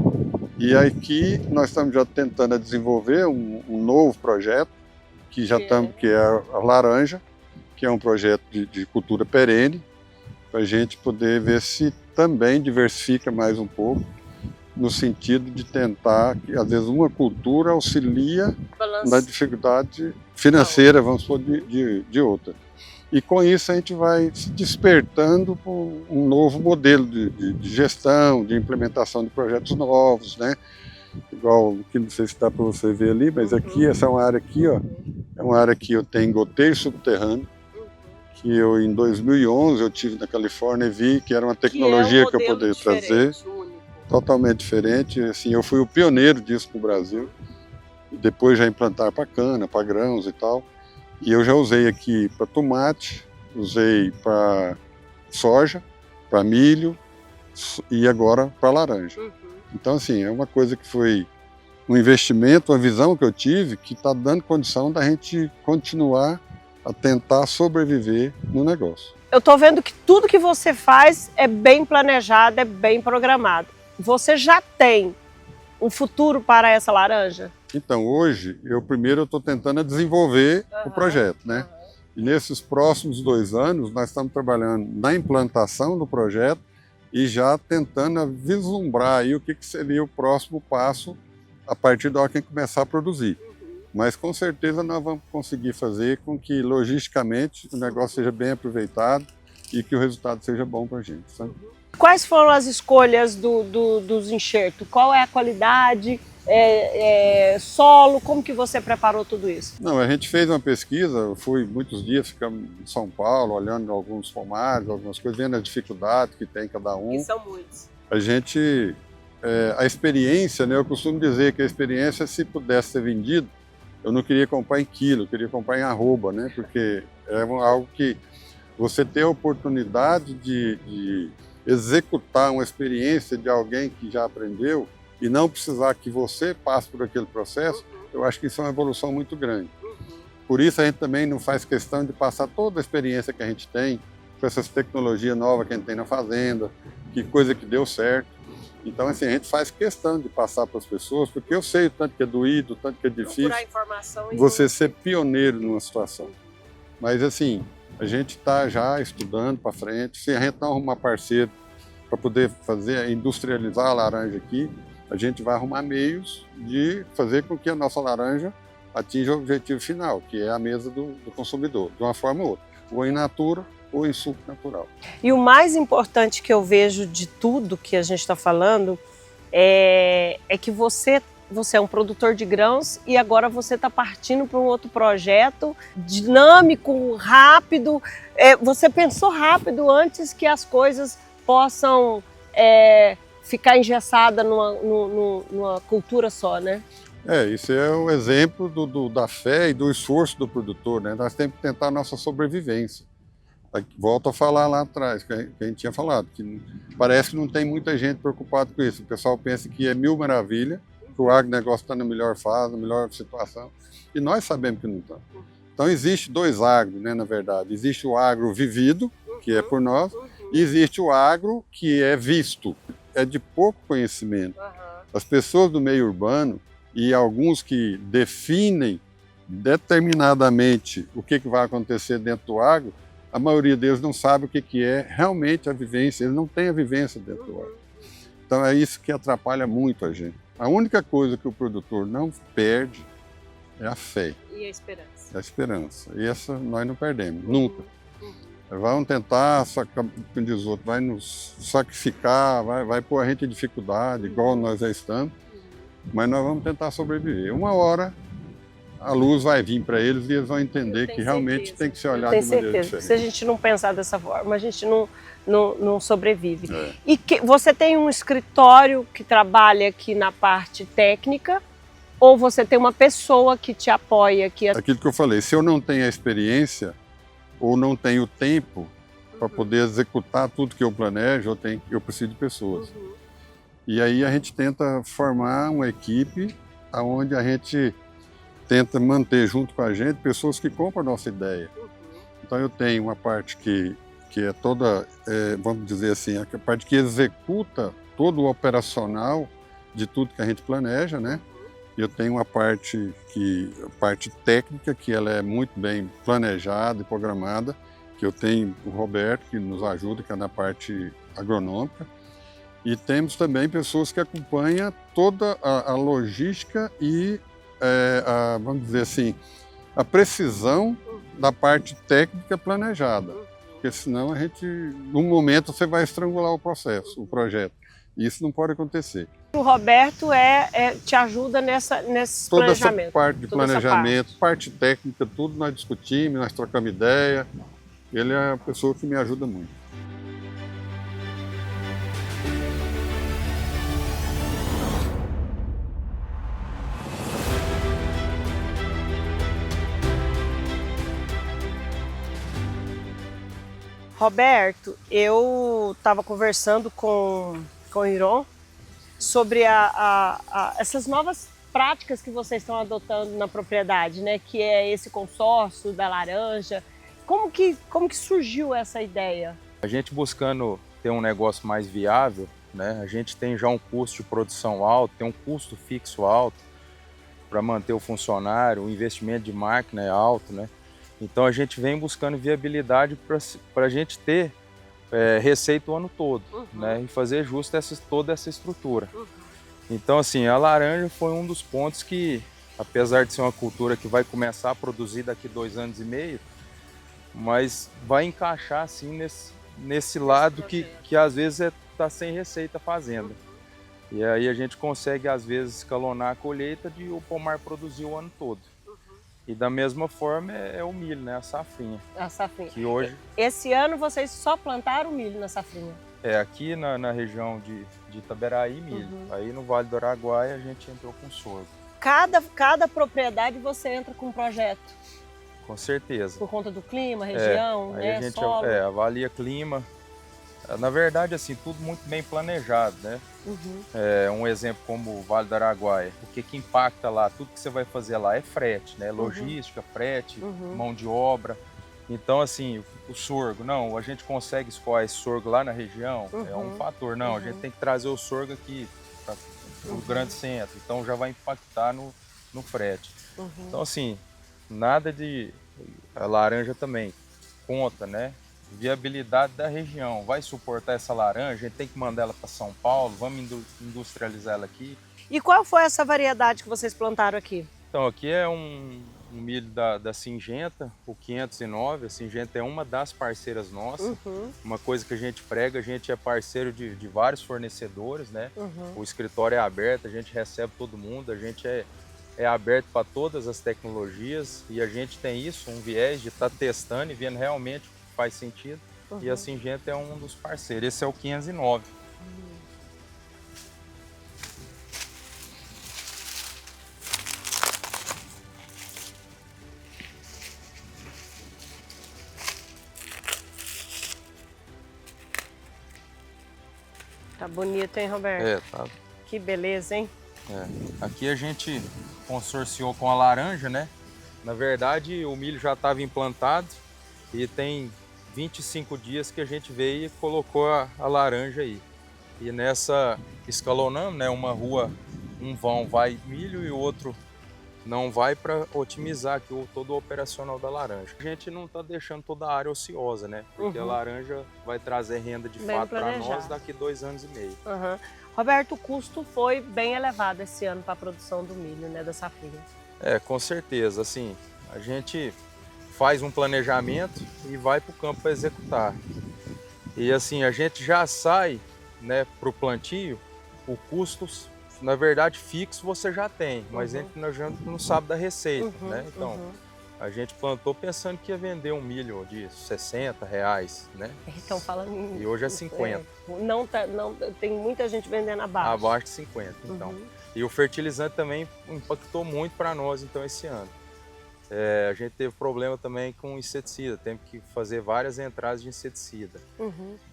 E aqui nós estamos já tentando desenvolver um novo projeto, que é a Laranja, que é um projeto de cultura perene, para a gente poder ver se também diversifica mais um pouco, no sentido de tentar que, às vezes, uma cultura auxilia na dificuldade financeira, vamos supor, de outra. E com isso a gente vai se despertando para um novo modelo de gestão, de implementação de projetos novos, né? Igual, que não sei se dá para você ver ali, mas aqui, essa é uma área aqui, ó, é uma área que eu tenho goteiro subterrâneo, que em 2011 eu tive na Califórnia e vi que era uma tecnologia que eu poderia trazer, totalmente diferente. Assim, eu fui o pioneiro disso no Brasil, depois já implantar para cana, para grãos e tal. E eu já usei aqui para tomate, usei para soja, para milho e agora para laranja. Então, assim, é uma coisa que foi um investimento, uma visão que eu tive que está dando condição da gente continuar a tentar sobreviver no negócio. Eu estou vendo que tudo que você faz é bem planejado, é bem programado. Você já tem um futuro para essa laranja? Então, hoje, eu estou tentando desenvolver o projeto, né? E nesses próximos 2 anos, nós estamos trabalhando na implantação do projeto e já tentando vislumbrar aí o que seria o próximo passo a partir da hora que a gente começar a produzir. Mas com certeza nós vamos conseguir fazer com que logisticamente o negócio seja bem aproveitado e que o resultado seja bom para a gente, sabe? Quais foram as escolhas dos enxertos? Qual é a qualidade? Solo? Como que você preparou tudo isso? Não, a gente fez uma pesquisa, eu fui muitos dias ficando em São Paulo, olhando alguns pomares, algumas coisas, vendo as dificuldades que tem cada um. Que são muitos. A experiência, né, eu costumo dizer que a experiência, se pudesse ser vendido, eu não queria comprar em quilo, eu queria comprar em arroba, né, porque é algo que você tem a oportunidade de executar uma experiência de alguém que já aprendeu e não precisar que você passe por aquele processo, eu acho que isso é uma evolução muito grande. Por isso a gente também não faz questão de passar toda a experiência que a gente tem com essas tecnologias novas que a gente tem na fazenda, que coisa que deu certo. Então, assim, a gente faz questão de passar para as pessoas, porque eu sei o tanto que é doído, o tanto que é difícil você ser pioneiro numa situação. Mas, assim, a gente está já estudando para frente. Se a gente não arrumar parceiro para poder industrializar a laranja aqui, a gente vai arrumar meios de fazer com que a nossa laranja atinja o objetivo final, que é a mesa do consumidor, de uma forma ou outra, ou in natura ou em suco natural. E o mais importante que eu vejo de tudo que a gente está falando é que você é um produtor de grãos e agora você está partindo para um outro projeto dinâmico, rápido. Você pensou rápido antes que as coisas possam ficar engessadas numa cultura só, né? Isso é um exemplo da fé e do esforço do produtor, né? Nós temos que tentar a nossa sobrevivência. Volto a falar lá atrás, que a gente tinha falado, que parece que não tem muita gente preocupada com isso. O pessoal pensa que é mil maravilha, que o agronegócio está na melhor fase, na melhor situação, e nós sabemos que não está. Então existe 2 agros, né, na verdade. Existe o agro vivido, que é por nós, e existe o agro que é visto, é de pouco conhecimento. As pessoas do meio urbano e alguns que definem determinadamente o que vai acontecer dentro do agro, a maioria deles não sabe o que é realmente a vivência, eles não têm a vivência dentro do agro. Então é isso que atrapalha muito a gente. A única coisa que o produtor não perde é a fé. E a esperança. A esperança. E essa nós não perdemos, nunca. Vão tentar, como diz o outro, vai nos sacrificar, vai pôr a gente em dificuldade, igual nós já estamos, mas nós vamos tentar sobreviver. Uma hora a luz vai vir para eles e eles vão entender que realmente tem que ser olhado de maneira diferente. Se a gente não pensar dessa forma, a gente não sobrevive. E você tem um escritório que trabalha aqui na parte técnica ou você tem uma pessoa que te apoia aqui? Aquilo que eu falei, se eu não tenho a experiência ou não tenho tempo para poder executar tudo que eu planejo, eu preciso de pessoas. E aí a gente tenta formar uma equipe onde a gente tenta manter junto com a gente pessoas que compram a nossa ideia. Então eu tenho uma parte que é toda, vamos dizer assim, a parte que executa todo o operacional de tudo que a gente planeja, né? Eu tenho uma parte técnica, que ela é muito bem planejada e programada, que eu tenho o Roberto, que nos ajuda, que é na parte agronômica. E temos também pessoas que acompanham toda a logística e, vamos dizer assim, a precisão da parte técnica planejada. Porque senão a gente, num momento, você vai estrangular o processo, o projeto. E isso não pode acontecer. O Roberto te ajuda nesse planejamento. Toda essa parte de planejamento, parte técnica, tudo nós discutimos, nós trocamos ideia. Ele é a pessoa que me ajuda muito. Roberto, eu estava conversando com o Iron sobre essas novas práticas que vocês estão adotando na propriedade, né? Que é esse consórcio da laranja, Como que surgiu essa ideia? A gente buscando ter um negócio mais viável, né? A gente tem já um custo de produção alto, tem um custo fixo alto para manter o funcionário, o investimento de máquina é alto, né? Então a gente vem buscando viabilidade para a gente ter receita o ano todo, né? E fazer justo toda essa estrutura. Então assim, a laranja foi um dos pontos que, apesar de ser uma cultura que vai começar a produzir daqui 2 anos e meio, mas vai encaixar assim nesse lado que às vezes está sem receita a fazenda. E aí a gente consegue às vezes escalonar a colheita de o pomar produzir o ano todo. E da mesma forma é o milho, né? A safrinha. A safrinha. Que hoje... Esse ano vocês só plantaram milho na safrinha? Aqui na região de Itaberaí, milho. Aí no Vale do Araguaia a gente entrou com sorgo. Cada propriedade você entra com um projeto? Com certeza. Por conta do clima, região, aí né? a gente solo. Avalia clima. Na verdade, assim, tudo muito bem planejado, né? Um exemplo como o Vale do Araguaia. O que impacta lá, tudo que você vai fazer lá é frete, né? Logística, frete, mão de obra. Então, assim, o sorgo, não, a gente consegue escoar esse sorgo lá na região, é um fator. Não, a gente tem que trazer o sorgo aqui para o grande centro, então já vai impactar no frete. Então, assim, nada de... A laranja também conta, né? Viabilidade da região, vai suportar essa laranja, a gente tem que mandar ela para São Paulo, vamos industrializar ela aqui. E qual foi essa variedade que vocês plantaram aqui? Então aqui é um milho da Syngenta, o 509, a Syngenta é uma das parceiras nossas, uma coisa que a gente prega, a gente é parceiro de vários fornecedores, né? O escritório é aberto, a gente recebe todo mundo, a gente é aberto para todas as tecnologias e a gente tem isso, um viés de estar testando e vendo realmente faz sentido, e a Syngenta é um dos parceiros. Esse é o 509. Tá bonito, hein, Roberto? Tá. Que beleza, hein? Aqui a gente consorciou com a laranja, né? Na verdade, o milho já estava implantado e tem 25 dias que a gente veio e colocou a laranja aí. E nessa escalonamos, né? Uma rua, um vão vai milho e o outro não vai, para otimizar aqui todo o operacional da laranja. A gente não está deixando toda a área ociosa, né? Porque a laranja vai trazer renda de fato para nós daqui 2 anos e meio. Roberto, o custo foi bem elevado esse ano para a produção do milho, né? Da safrinha. Com certeza. Assim, a gente faz um planejamento e vai para o campo para executar. E assim, a gente já sai, né, para o plantio, o custo, na verdade, fixo você já tem, mas a gente não sabe da receita, né? Então, a gente plantou pensando que ia vender um milho de R$60, né? Então falando em... E hoje é 50. Não, tem muita gente vendendo abaixo. Abaixo de 50, então. E o fertilizante também impactou muito para nós, então, esse ano. A gente teve problema também com inseticida, temos que fazer várias entradas de inseticida.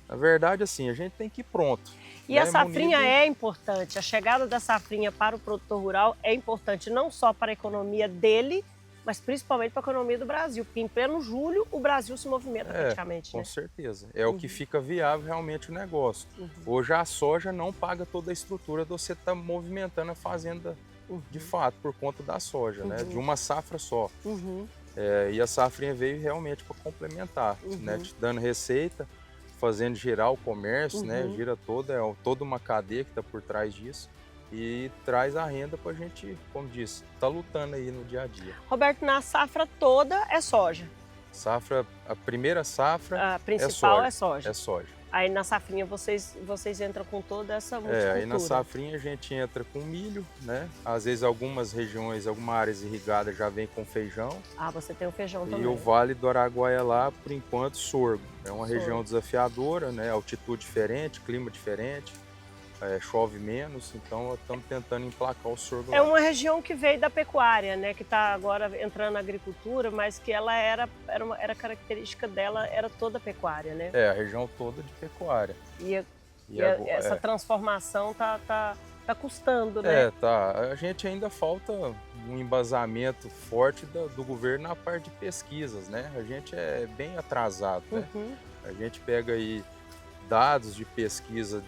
Na verdade, assim, a gente tem que ir pronto. E a safrinha é importante, a chegada da safrinha para o produtor rural é importante não só para a economia dele, mas principalmente para a economia do Brasil, porque em pleno julho o Brasil se movimenta praticamente. Com certeza, é o que fica viável realmente o negócio. Hoje a soja não paga toda a estrutura de você estar movimentando a fazenda de fato, por conta da soja, né? De uma safra só. E a safrinha veio realmente para complementar, né? Te dando receita, fazendo girar o comércio, né? Gira toda uma cadeia que está por trás disso e traz a renda para a gente, como disse, tá lutando aí no dia a dia. Roberto, na safra toda é soja? A primeira safra a principal é soja. É soja. Aí na safrinha vocês entram com toda essa multicultura. Aí na safrinha a gente entra com milho, né? Às vezes algumas regiões, algumas áreas irrigadas já vem com feijão. Ah, você tem o feijão também. E o Vale do Araguaia lá, por enquanto, sorgo. É uma região desafiadora, né? Altitude diferente, clima diferente. Chove menos, então estamos tentando emplacar o sorgo lá. É uma região que veio da pecuária, né? Que está agora entrando na agricultura, mas que ela era característica dela, era toda pecuária, né? A região toda de pecuária. Essa transformação tá tá custando, né? Tá. A gente ainda falta um embasamento forte do governo na parte de pesquisas, né? A gente é bem atrasado, né? A gente pega aí dados de pesquisa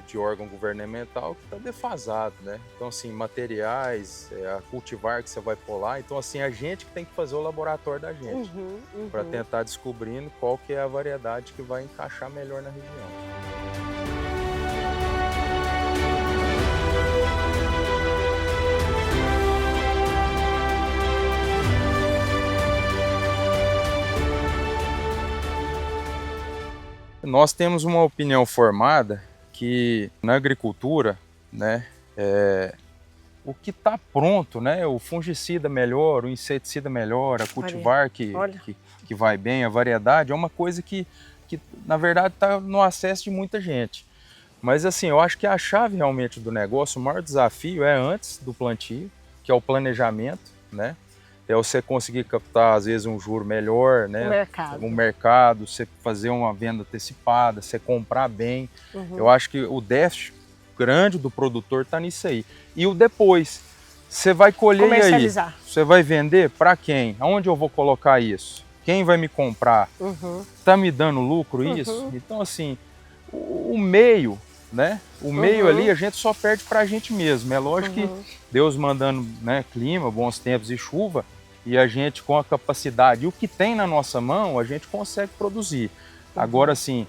de órgão governamental que está defasado, né? Então, assim, materiais, a cultivar que você vai pôr lá. Então, assim, a gente que tem que fazer o laboratório da gente para tentar descobrindo qual que é a variedade que vai encaixar melhor na região. Nós temos uma opinião formada que na agricultura, né, o que está pronto, né, o fungicida melhor, o inseticida melhor, a cultivar que vai bem, a variedade, é uma coisa que na verdade está no acesso de muita gente. Mas assim, eu acho que a chave realmente do negócio, o maior desafio é antes do plantio, que é o planejamento, né? É você conseguir captar, às vezes, um juro melhor, né? Um mercado, você fazer uma venda antecipada, você comprar bem. Eu acho que o déficit grande do produtor está nisso aí. E o depois, você vai colher e aí? Você vai vender para quem? Aonde eu vou colocar isso? Quem vai me comprar? Tá me dando lucro isso? Então, assim, o meio, né? O meio ali a gente só perde para a gente mesmo. É lógico que Deus mandando, né, clima, bons tempos e chuva, e a gente com a capacidade, e o que tem na nossa mão, a gente consegue produzir. Agora, assim,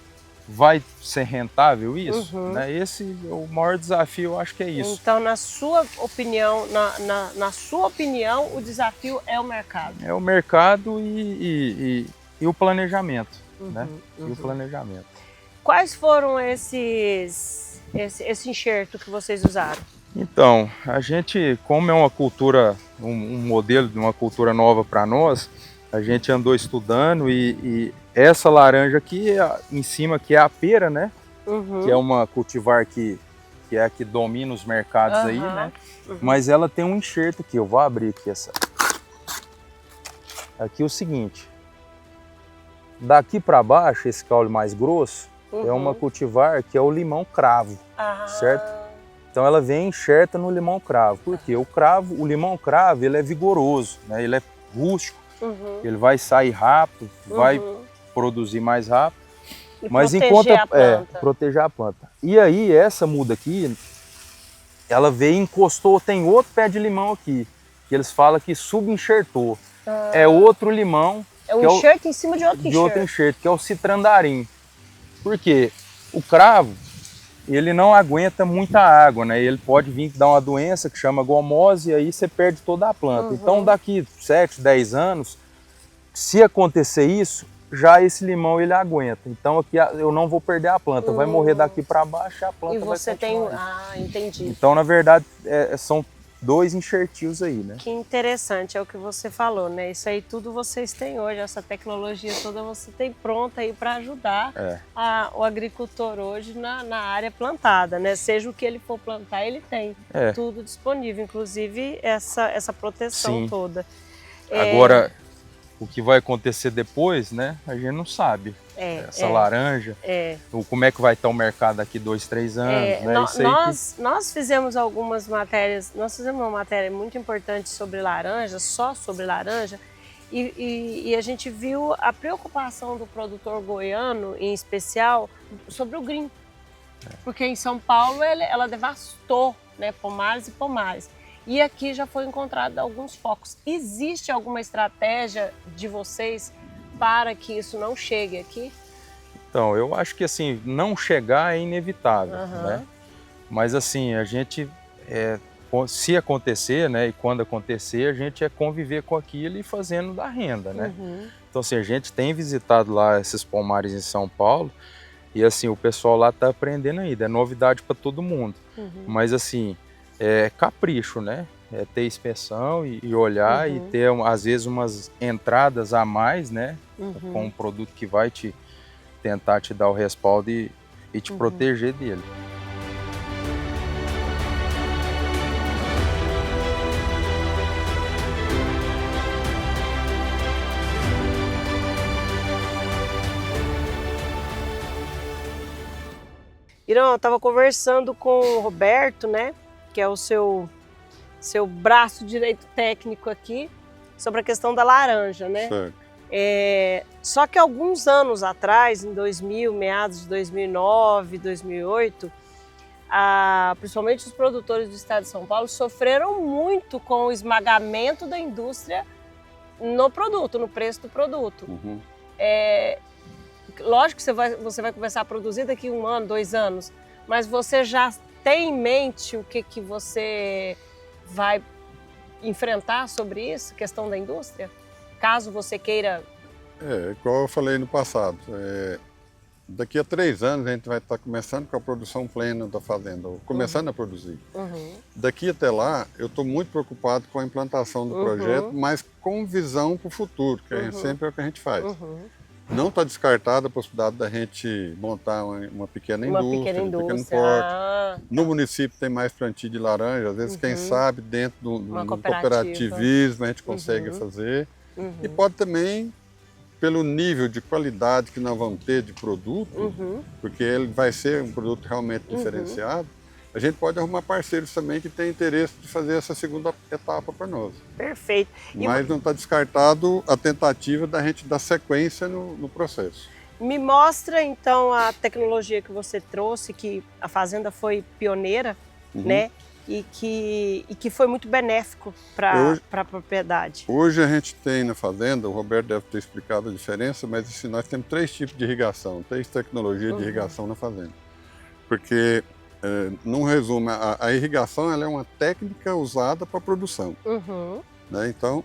vai ser rentável isso? Né? Esse é o maior desafio, eu acho que é isso. Então, na sua opinião, na sua opinião, o desafio é o mercado? É o mercado e o planejamento, né? E o planejamento. Quais foram esse enxerto que vocês usaram? Então, a gente, como é uma cultura, um modelo de uma cultura nova para nós, a gente andou estudando e essa laranja aqui, em cima, que é a pera, né? Que é uma cultivar que é a que domina os mercados aí, né? Mas ela tem um enxerto aqui, eu vou abrir aqui essa. Aqui é o seguinte, daqui para baixo, esse caule mais grosso, é uma cultivar que é o limão cravo, certo? Então ela vem enxerta no limão cravo. Por quê? O limão cravo, ele é vigoroso, né? Ele é rústico, ele vai sair rápido, vai produzir mais rápido. E mas proteger a planta. Proteger a planta. E aí essa muda aqui, ela veio e encostou, tem outro pé de limão aqui, que eles falam que subenxertou. É outro limão. É um enxerto em cima de outro enxerto. De outro enxerto, que é o citrandarim. Por quê? O cravo, ele não aguenta muita água, né? Ele pode vir dar uma doença que chama gomose e aí você perde toda a planta. Então daqui 7, 10 anos, se acontecer isso, já esse limão ele aguenta. Então aqui eu não vou perder a planta, vai morrer daqui para baixo e a planta vai continuar. Entendi. Então na verdade são dois enxertios aí, né? Que interessante, é o que você falou, né? Isso aí tudo vocês têm hoje, essa tecnologia toda você tem pronta aí para ajudar o agricultor hoje na área plantada, né? Seja o que ele for plantar, ele tem tudo disponível, inclusive essa proteção toda. Agora, o que vai acontecer depois, né? A gente não sabe. Essa laranja, como é que vai estar o mercado daqui 2, 3 anos, né? Nós fizemos algumas matérias, nós fizemos uma matéria muito importante sobre laranja, só sobre laranja, e a gente viu a preocupação do produtor goiano, em especial, sobre o green. Porque em São Paulo ela devastou, né, pomares e pomares. E aqui já foi encontrado alguns focos. Existe alguma estratégia de vocês para que isso não chegue aqui? Então, eu acho que assim, não chegar é inevitável, né? Mas assim, a gente, se acontecer, né, e quando acontecer, a gente conviver com aquilo e fazendo da renda, né? Então assim, a gente tem visitado lá esses pomares em São Paulo e assim, o pessoal lá está aprendendo ainda, é novidade para todo mundo. Mas assim, é capricho, né? É ter inspeção e olhar e ter, às vezes, umas entradas a mais, né? Com um produto que vai tentar te dar o respaldo e te proteger dele. Irão, eu estava conversando com o Roberto, né? que é o seu braço direito técnico aqui, sobre a questão da laranja, né? Certo. Só que alguns anos atrás, em 2000, meados de 2009, 2008, principalmente os produtores do estado de São Paulo sofreram muito com o esmagamento da indústria no produto, no preço do produto. Uhum. Lógico que você vai começar a produzir daqui 1 ano, 2 anos, mas você já tem em mente o que você vai enfrentar sobre isso, questão da indústria? Caso você queira... Igual eu falei no passado, daqui a 3 anos a gente vai estar começando com a produção plena da fazenda, ou começando a produzir. Uhum. Daqui até lá, eu estou muito preocupado com a implantação do projeto, mas com visão para o futuro, que sempre é o que a gente faz. Não está descartada a possibilidade da gente montar uma pequena indústria, de pequeno porte. No município tem mais plantio de laranja, às vezes, quem sabe, dentro do cooperativismo a gente consegue fazer. E pode também, pelo nível de qualidade que nós vamos ter de produto, porque ele vai ser um produto realmente diferenciado, a gente pode arrumar parceiros também que têm interesse de fazer essa segunda etapa para nós. Perfeito. Mas não está descartado a tentativa da gente dar sequência no processo. Me mostra então a tecnologia que você trouxe, que a fazenda foi pioneira, né? E que foi muito benéfico para a propriedade. Hoje a gente tem na fazenda, o Roberto deve ter explicado a diferença, mas assim, nós temos 3 tipos de irrigação, 3 tecnologias de irrigação na fazenda. Porque, num resumo, a irrigação ela é uma técnica usada para a produção. Né? Então,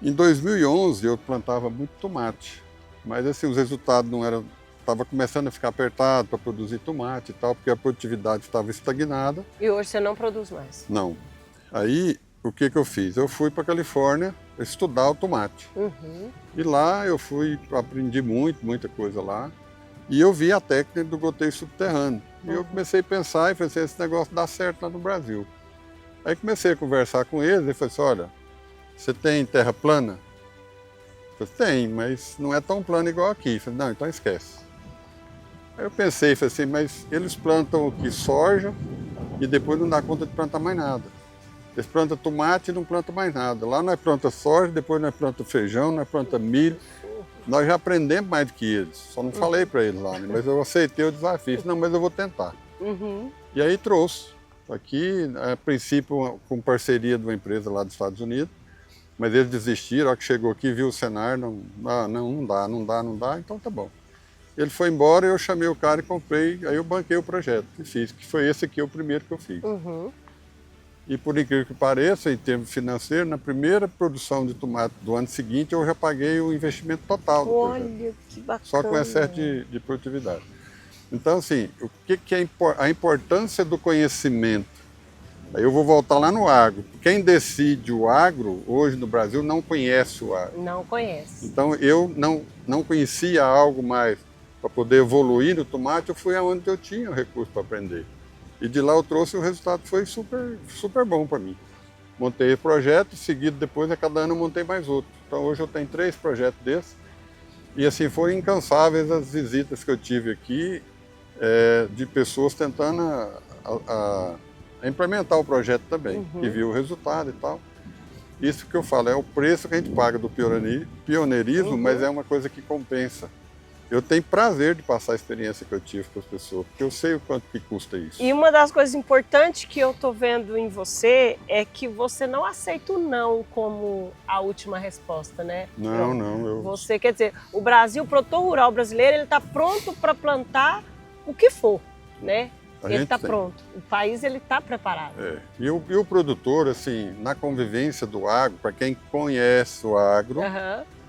em 2011 eu plantava muito tomate, mas assim, os resultados não eram... Estava começando a ficar apertado para produzir tomate e tal, porque a produtividade estava estagnada. E hoje você não produz mais? Não. Aí, o que eu fiz? Eu fui para a Califórnia estudar o tomate. E lá eu aprendi muita coisa lá. E eu vi a técnica do goteio subterrâneo. E eu comecei a pensar e falei assim, esse negócio dá certo lá no Brasil. Aí comecei a conversar com eles e falei assim, olha, você tem terra plana? Eu falei, tem, mas não é tão plana igual aqui. Eu falei, não, então esquece. Aí eu pensei, falei assim, mas eles plantam aqui soja e depois não dá conta de plantar mais nada. Eles plantam tomate e não plantam mais nada. Lá nós plantamos soja, depois nós plantamos feijão, nós plantamos milho. Nós já aprendemos mais do que eles. Só não falei para eles lá, né? Mas eu aceitei o desafio. Não, mas eu vou tentar. E aí trouxe. Aqui, a princípio, com parceria de uma empresa lá dos Estados Unidos. Mas eles desistiram, a hora que chegou aqui, viu o cenário, não dá, então tá bom. Ele foi embora, eu chamei o cara e comprei, aí eu banquei o projeto e fiz, que foi esse aqui o primeiro que eu fiz. E por incrível que pareça, em termos financeiros, na primeira produção de tomate do ano seguinte, eu já paguei o investimento total do projeto. Olha, que bacana. Só com excesso de produtividade. Então, assim, o que é a importância do conhecimento? Aí eu vou voltar lá no agro. Quem decide o agro, hoje no Brasil, não conhece o agro. Não conhece. Então, eu não conhecia algo mais para poder evoluir no tomate, eu fui aonde eu tinha o recurso para aprender. E de lá eu trouxe, o resultado foi super bom para mim. Montei o projeto, seguido depois, a cada ano eu montei mais outro. Então hoje eu tenho 3 projetos desses. E assim, foram incansáveis as visitas que eu tive aqui, de pessoas tentando a implementar o projeto também, que viu o resultado e tal. Isso que eu falo, é o preço que a gente paga do pioneirismo, mas é uma coisa que compensa. Eu tenho prazer de passar a experiência que eu tive com as pessoas, porque eu sei o quanto que custa isso. E uma das coisas importantes que eu estou vendo em você é que você não aceita o não como a última resposta, né? Não. Você, quer dizer, o Brasil, o produtor rural brasileiro, ele está pronto para plantar o que for, né? Ele está pronto. O país, ele está preparado. E o produtor, assim, na convivência do agro, para quem conhece o agro,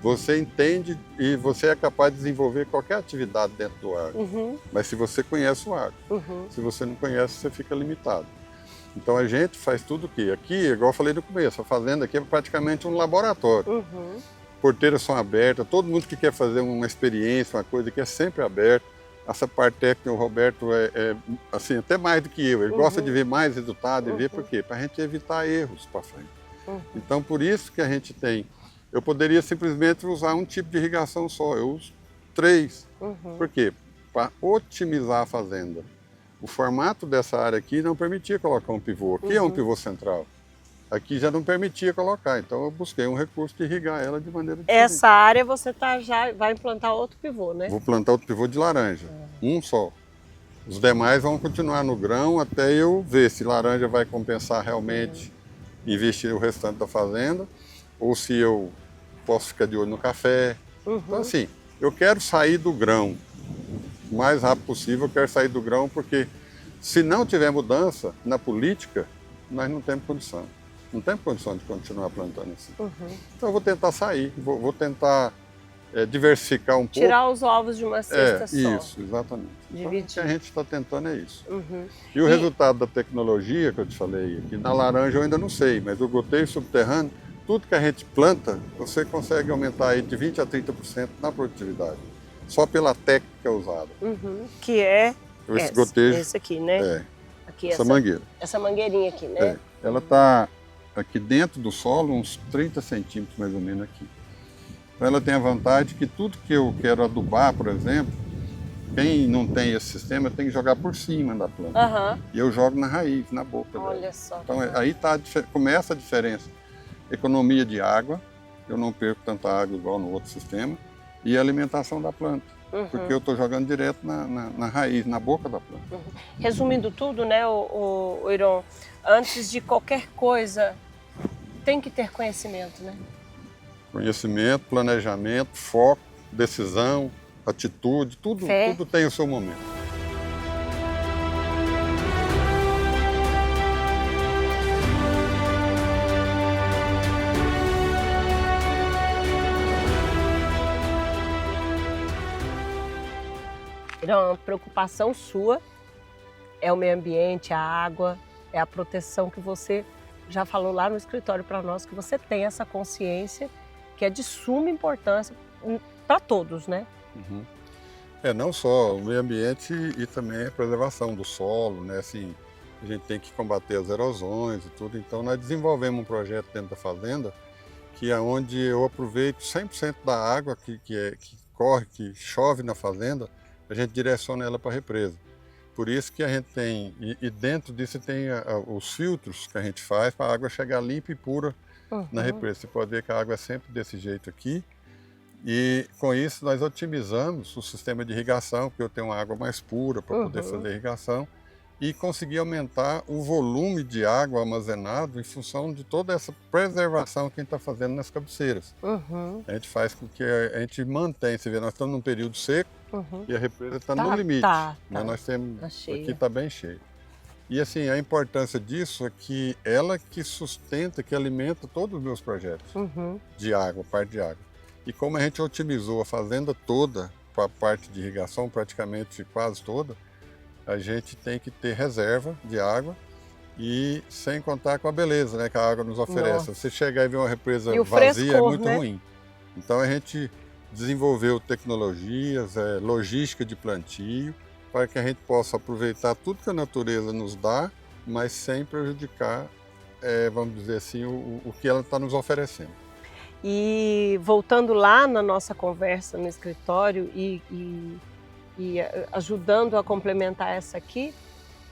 você entende e você é capaz de desenvolver qualquer atividade dentro do agro. Mas se você conhece o agro, se você não conhece, você fica limitado. Então a gente faz tudo o quê? Aqui, igual eu falei no começo, a fazenda aqui é praticamente um laboratório. Porteiras são abertas, todo mundo que quer fazer uma experiência, uma coisa que é sempre aberta. Essa parte técnica, o Roberto assim, até mais do que eu. Ele gosta de ver mais resultado e ver por quê? Para a gente evitar erros para frente. Então, por isso que a gente tem... Eu poderia simplesmente usar um tipo de irrigação só. Eu uso 3. Por quê? Para otimizar a fazenda. o formato dessa área aqui não permitia colocar um pivô. Aqui é um pivô central. Aqui já não permitia colocar, então eu busquei um recurso de irrigar ela de maneira diferente. Essa área você já vai implantar outro pivô, né? Vou plantar outro pivô de laranja, um só. Os demais vão continuar no grão até eu ver se laranja vai compensar realmente investir o restante da fazenda, ou se eu posso ficar de olho no café. Então assim, eu quero sair do grão o mais rápido possível, eu quero sair do grão porque se não tiver mudança na política, nós não temos condição. Não temos condição de continuar plantando assim. Então eu vou tentar sair, vou tentar diversificar um pouco. Tirar os ovos de uma cesta só. Isso, exatamente. Então, Dividir. o que a gente está tentando é isso. E o resultado da tecnologia que eu te falei aqui, na laranja eu ainda não sei, mas o goteio subterrâneo, tudo que a gente planta, você consegue aumentar aí de 20% a 30% na produtividade. Só pela técnica usada. Que é Esse gotejo. esse aqui, né? Aqui, essa mangueira. Essa mangueirinha aqui, né? Ela está aqui dentro do solo, uns 30 centímetros mais ou menos aqui. Então ela tem a vantagem que tudo que eu quero adubar, por exemplo, quem não tem esse sistema tem que jogar por cima da planta. E eu jogo na raiz, na boca dela. Olha só. Então aí começa a diferença. Economia de água, eu não perco tanta água igual no outro sistema, e a alimentação da planta. Porque eu estou jogando direto na raiz, na boca da planta. Resumindo tudo, né, o Iron, antes de qualquer coisa, tem que ter conhecimento, né? Conhecimento, planejamento, foco, decisão, atitude, tudo tem o seu momento. Então, a preocupação sua é o meio ambiente, a água, é a proteção que você já falou lá no escritório para nós, que você tem essa consciência que é de suma importância para todos, né? Não só o meio ambiente e também a preservação do solo, né? Assim, a gente tem que combater as erosões e tudo. Então, nós desenvolvemos um projeto dentro da fazenda que é onde eu aproveito 100% da água que corre, que chove na fazenda, a gente direciona ela para a represa. Por isso que a gente tem, e dentro disso tem os filtros que a gente faz para a água chegar limpa e pura na represa. Você pode ver que a água é sempre desse jeito aqui. E com isso nós otimizamos o sistema de irrigação, porque eu tenho uma água mais pura para poder fazer irrigação. E conseguir aumentar o volume de água armazenado em função de toda essa preservação que a gente está fazendo nas cabeceiras. A gente faz com que a gente mantenha, você vê, nós estamos num período seco e a represa está no limite. Né? Nós temos, aqui está bem cheio. E assim, a importância disso é que ela que sustenta, que alimenta todos os meus projetos de água, parte de água. E como a gente otimizou a fazenda toda, para a parte de irrigação, praticamente quase toda, a gente tem que ter reserva de água e sem contar com a beleza, né, que a água nos oferece. Você chegar e ver uma represa vazia é muito ruim. Então a gente desenvolveu tecnologias, logística de plantio, para que a gente possa aproveitar tudo que a natureza nos dá, mas sem prejudicar, vamos dizer assim, o que ela está nos oferecendo. E voltando lá na nossa conversa no escritório e ajudando a complementar essa aqui,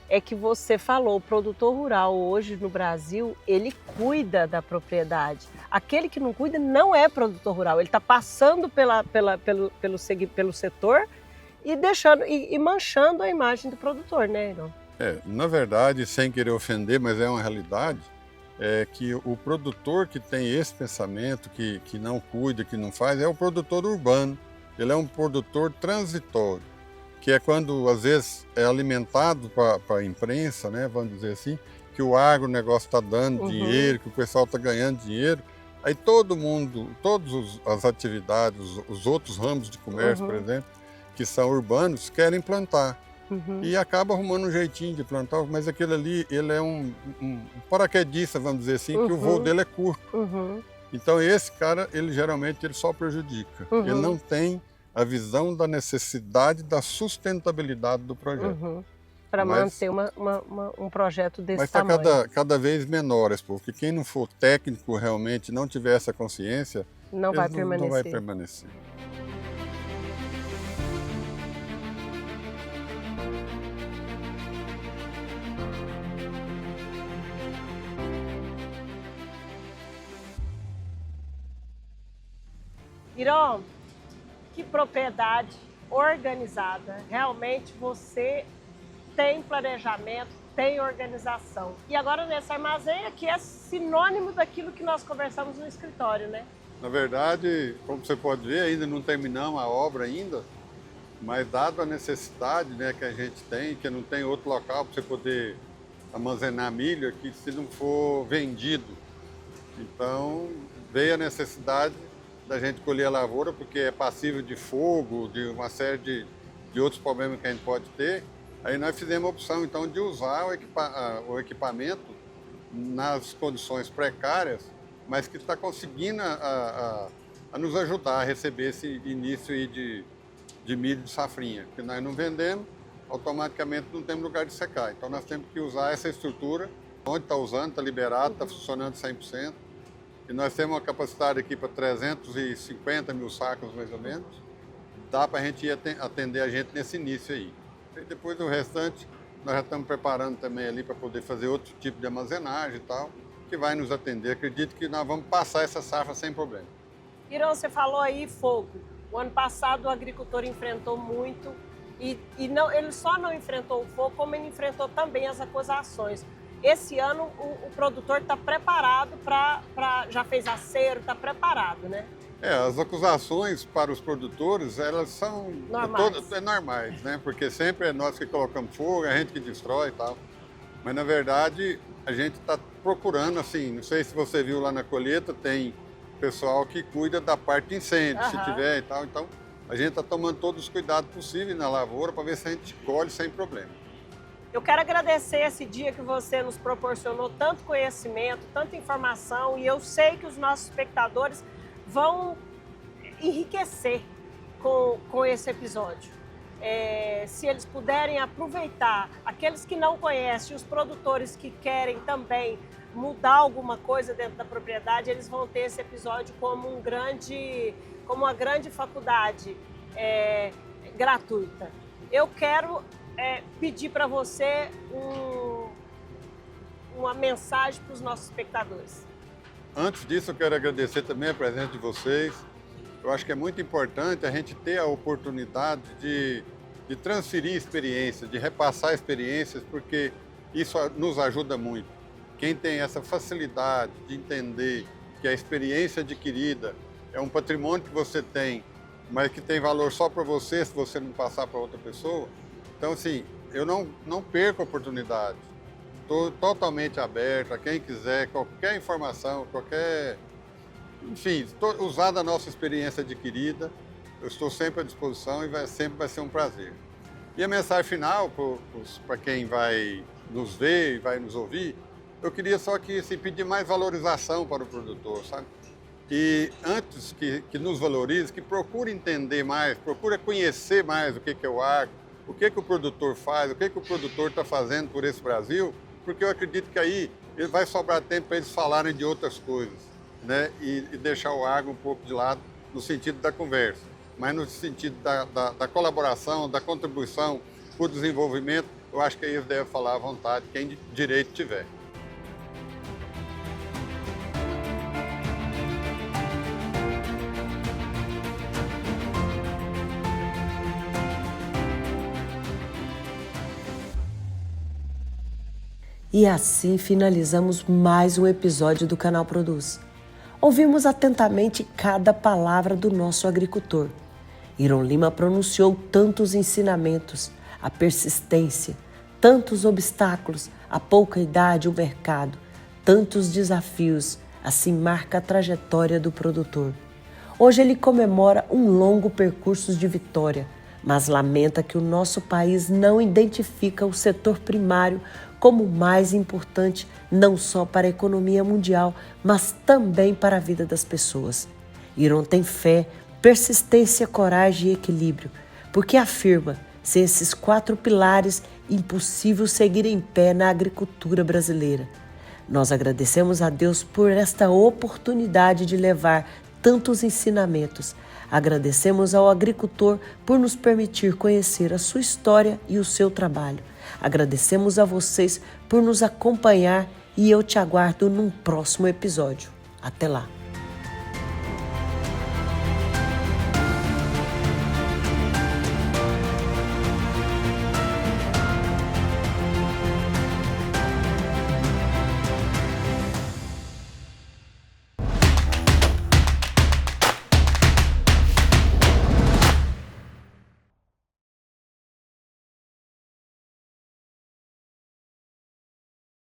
é que você falou, o produtor rural hoje no Brasil, ele cuida da propriedade. Aquele que não cuida não é produtor rural, ele está passando pelo setor e deixando e manchando a imagem do produtor, né, Iron? Na verdade, sem querer ofender, mas é uma realidade, é que o produtor que tem esse pensamento, que não cuida, que não faz, é o produtor urbano. Ele é um produtor transitório, que é quando, às vezes, é alimentado para a imprensa, né, vamos dizer assim, que o agronegócio está dando dinheiro, que o pessoal está ganhando dinheiro. Aí todo mundo, todas as atividades, os outros ramos de comércio, por exemplo, que são urbanos, querem plantar. E acaba arrumando um jeitinho de plantar, mas aquele ali, ele é um paraquedista, vamos dizer assim, que o voo dele é curto. Então esse cara, ele geralmente só prejudica. Ele não tem a visão da necessidade da sustentabilidade do projeto. Para manter um projeto desse mas tamanho. Mas está cada vez menor, porque quem não for técnico realmente, não tiver essa consciência, não vai permanecer. Iron, que propriedade organizada. Realmente você tem planejamento, tem organização. E agora nesse armazém aqui é sinônimo daquilo que nós conversamos no escritório, né? Na verdade, como você pode ver, ainda não terminamos a obra ainda, mas dado a necessidade, né, que a gente tem, que não tem outro local para você poder armazenar milho aqui se não for vendido. Então veio a necessidade da gente colher a lavoura, porque é passível de fogo, de uma série de outros problemas que a gente pode ter. Aí nós fizemos a opção então de usar o equipamento nas condições precárias, mas que está conseguindo a nos ajudar a receber esse início aí de milho de safrinha, que nós não vendemos, automaticamente não temos lugar de secar. Então nós temos que usar essa estrutura, onde está usando, está liberado, está funcionando 100%. E nós temos uma capacidade aqui para 350 mil sacos, mais ou menos. Dá para a gente ir atender a gente nesse início aí. E depois o restante, nós já estamos preparando também ali para poder fazer outro tipo de armazenagem e tal, que vai nos atender. Acredito que nós vamos passar essa safra sem problema. Iron, você falou aí fogo. O ano passado o agricultor enfrentou muito e não, ele só não enfrentou o fogo, como ele enfrentou também as acusações. Esse ano o produtor está preparado já fez acero, está preparado, né? As acusações para os produtores, elas são normais, né? Porque sempre é nós que colocamos fogo, é a gente que destrói e tal. Mas, na verdade, a gente está procurando, assim, não sei se você viu lá na colheita, tem pessoal que cuida da parte de incêndio, se tiver e tal. Então, a gente está tomando todos os cuidados possíveis na lavoura para ver se a gente colhe sem problema. Eu quero agradecer esse dia que você nos proporcionou tanto conhecimento, tanta informação, e eu sei que os nossos espectadores vão enriquecer com esse episódio. Se eles puderem aproveitar, aqueles que não conhecem, os produtores que querem também mudar alguma coisa dentro da propriedade, eles vão ter esse episódio como uma grande faculdade gratuita. Eu quero pedir para você uma mensagem para os nossos espectadores. Antes disso, eu quero agradecer também a presença de vocês. Eu acho que é muito importante a gente ter a oportunidade de transferir experiência, de repassar experiências, porque isso nos ajuda muito. Quem tem essa facilidade de entender que a experiência adquirida é um patrimônio que você tem, mas que tem valor só para você, se você não passar para outra pessoa. Então, assim, eu não perco a oportunidade. Estou totalmente aberto a quem quiser, qualquer informação, enfim, usando a nossa experiência adquirida, eu estou sempre à disposição e sempre vai ser um prazer. E a mensagem final, para quem vai nos ver e vai nos ouvir, eu queria só que pedir mais valorização para o produtor, sabe? E antes que nos valorize, que procure entender mais, procure conhecer mais o que é o agro, o que o produtor faz, o que o produtor está fazendo por esse Brasil, porque eu acredito que aí vai sobrar tempo para eles falarem de outras coisas, né? E deixar o agro um pouco de lado no sentido da conversa, mas no sentido da colaboração, da contribuição para o desenvolvimento, eu acho que aí eles devem falar à vontade, quem direito tiver. E assim finalizamos mais um episódio do Canal Produz. Ouvimos atentamente cada palavra do nosso agricultor. Iron Lima pronunciou tantos ensinamentos, a persistência, tantos obstáculos, a pouca idade, o mercado, tantos desafios, assim marca a trajetória do produtor. Hoje ele comemora um longo percurso de vitória, mas lamenta que o nosso país não identifica o setor primário como mais importante não só para a economia mundial, mas também para a vida das pessoas. Iron tem fé, persistência, coragem e equilíbrio, porque afirma, sem esses 4 pilares, impossível seguir em pé na agricultura brasileira. Nós agradecemos a Deus por esta oportunidade de levar tantos ensinamentos. Agradecemos ao agricultor por nos permitir conhecer a sua história e o seu trabalho. Agradecemos a vocês por nos acompanhar e eu te aguardo num próximo episódio. Até lá!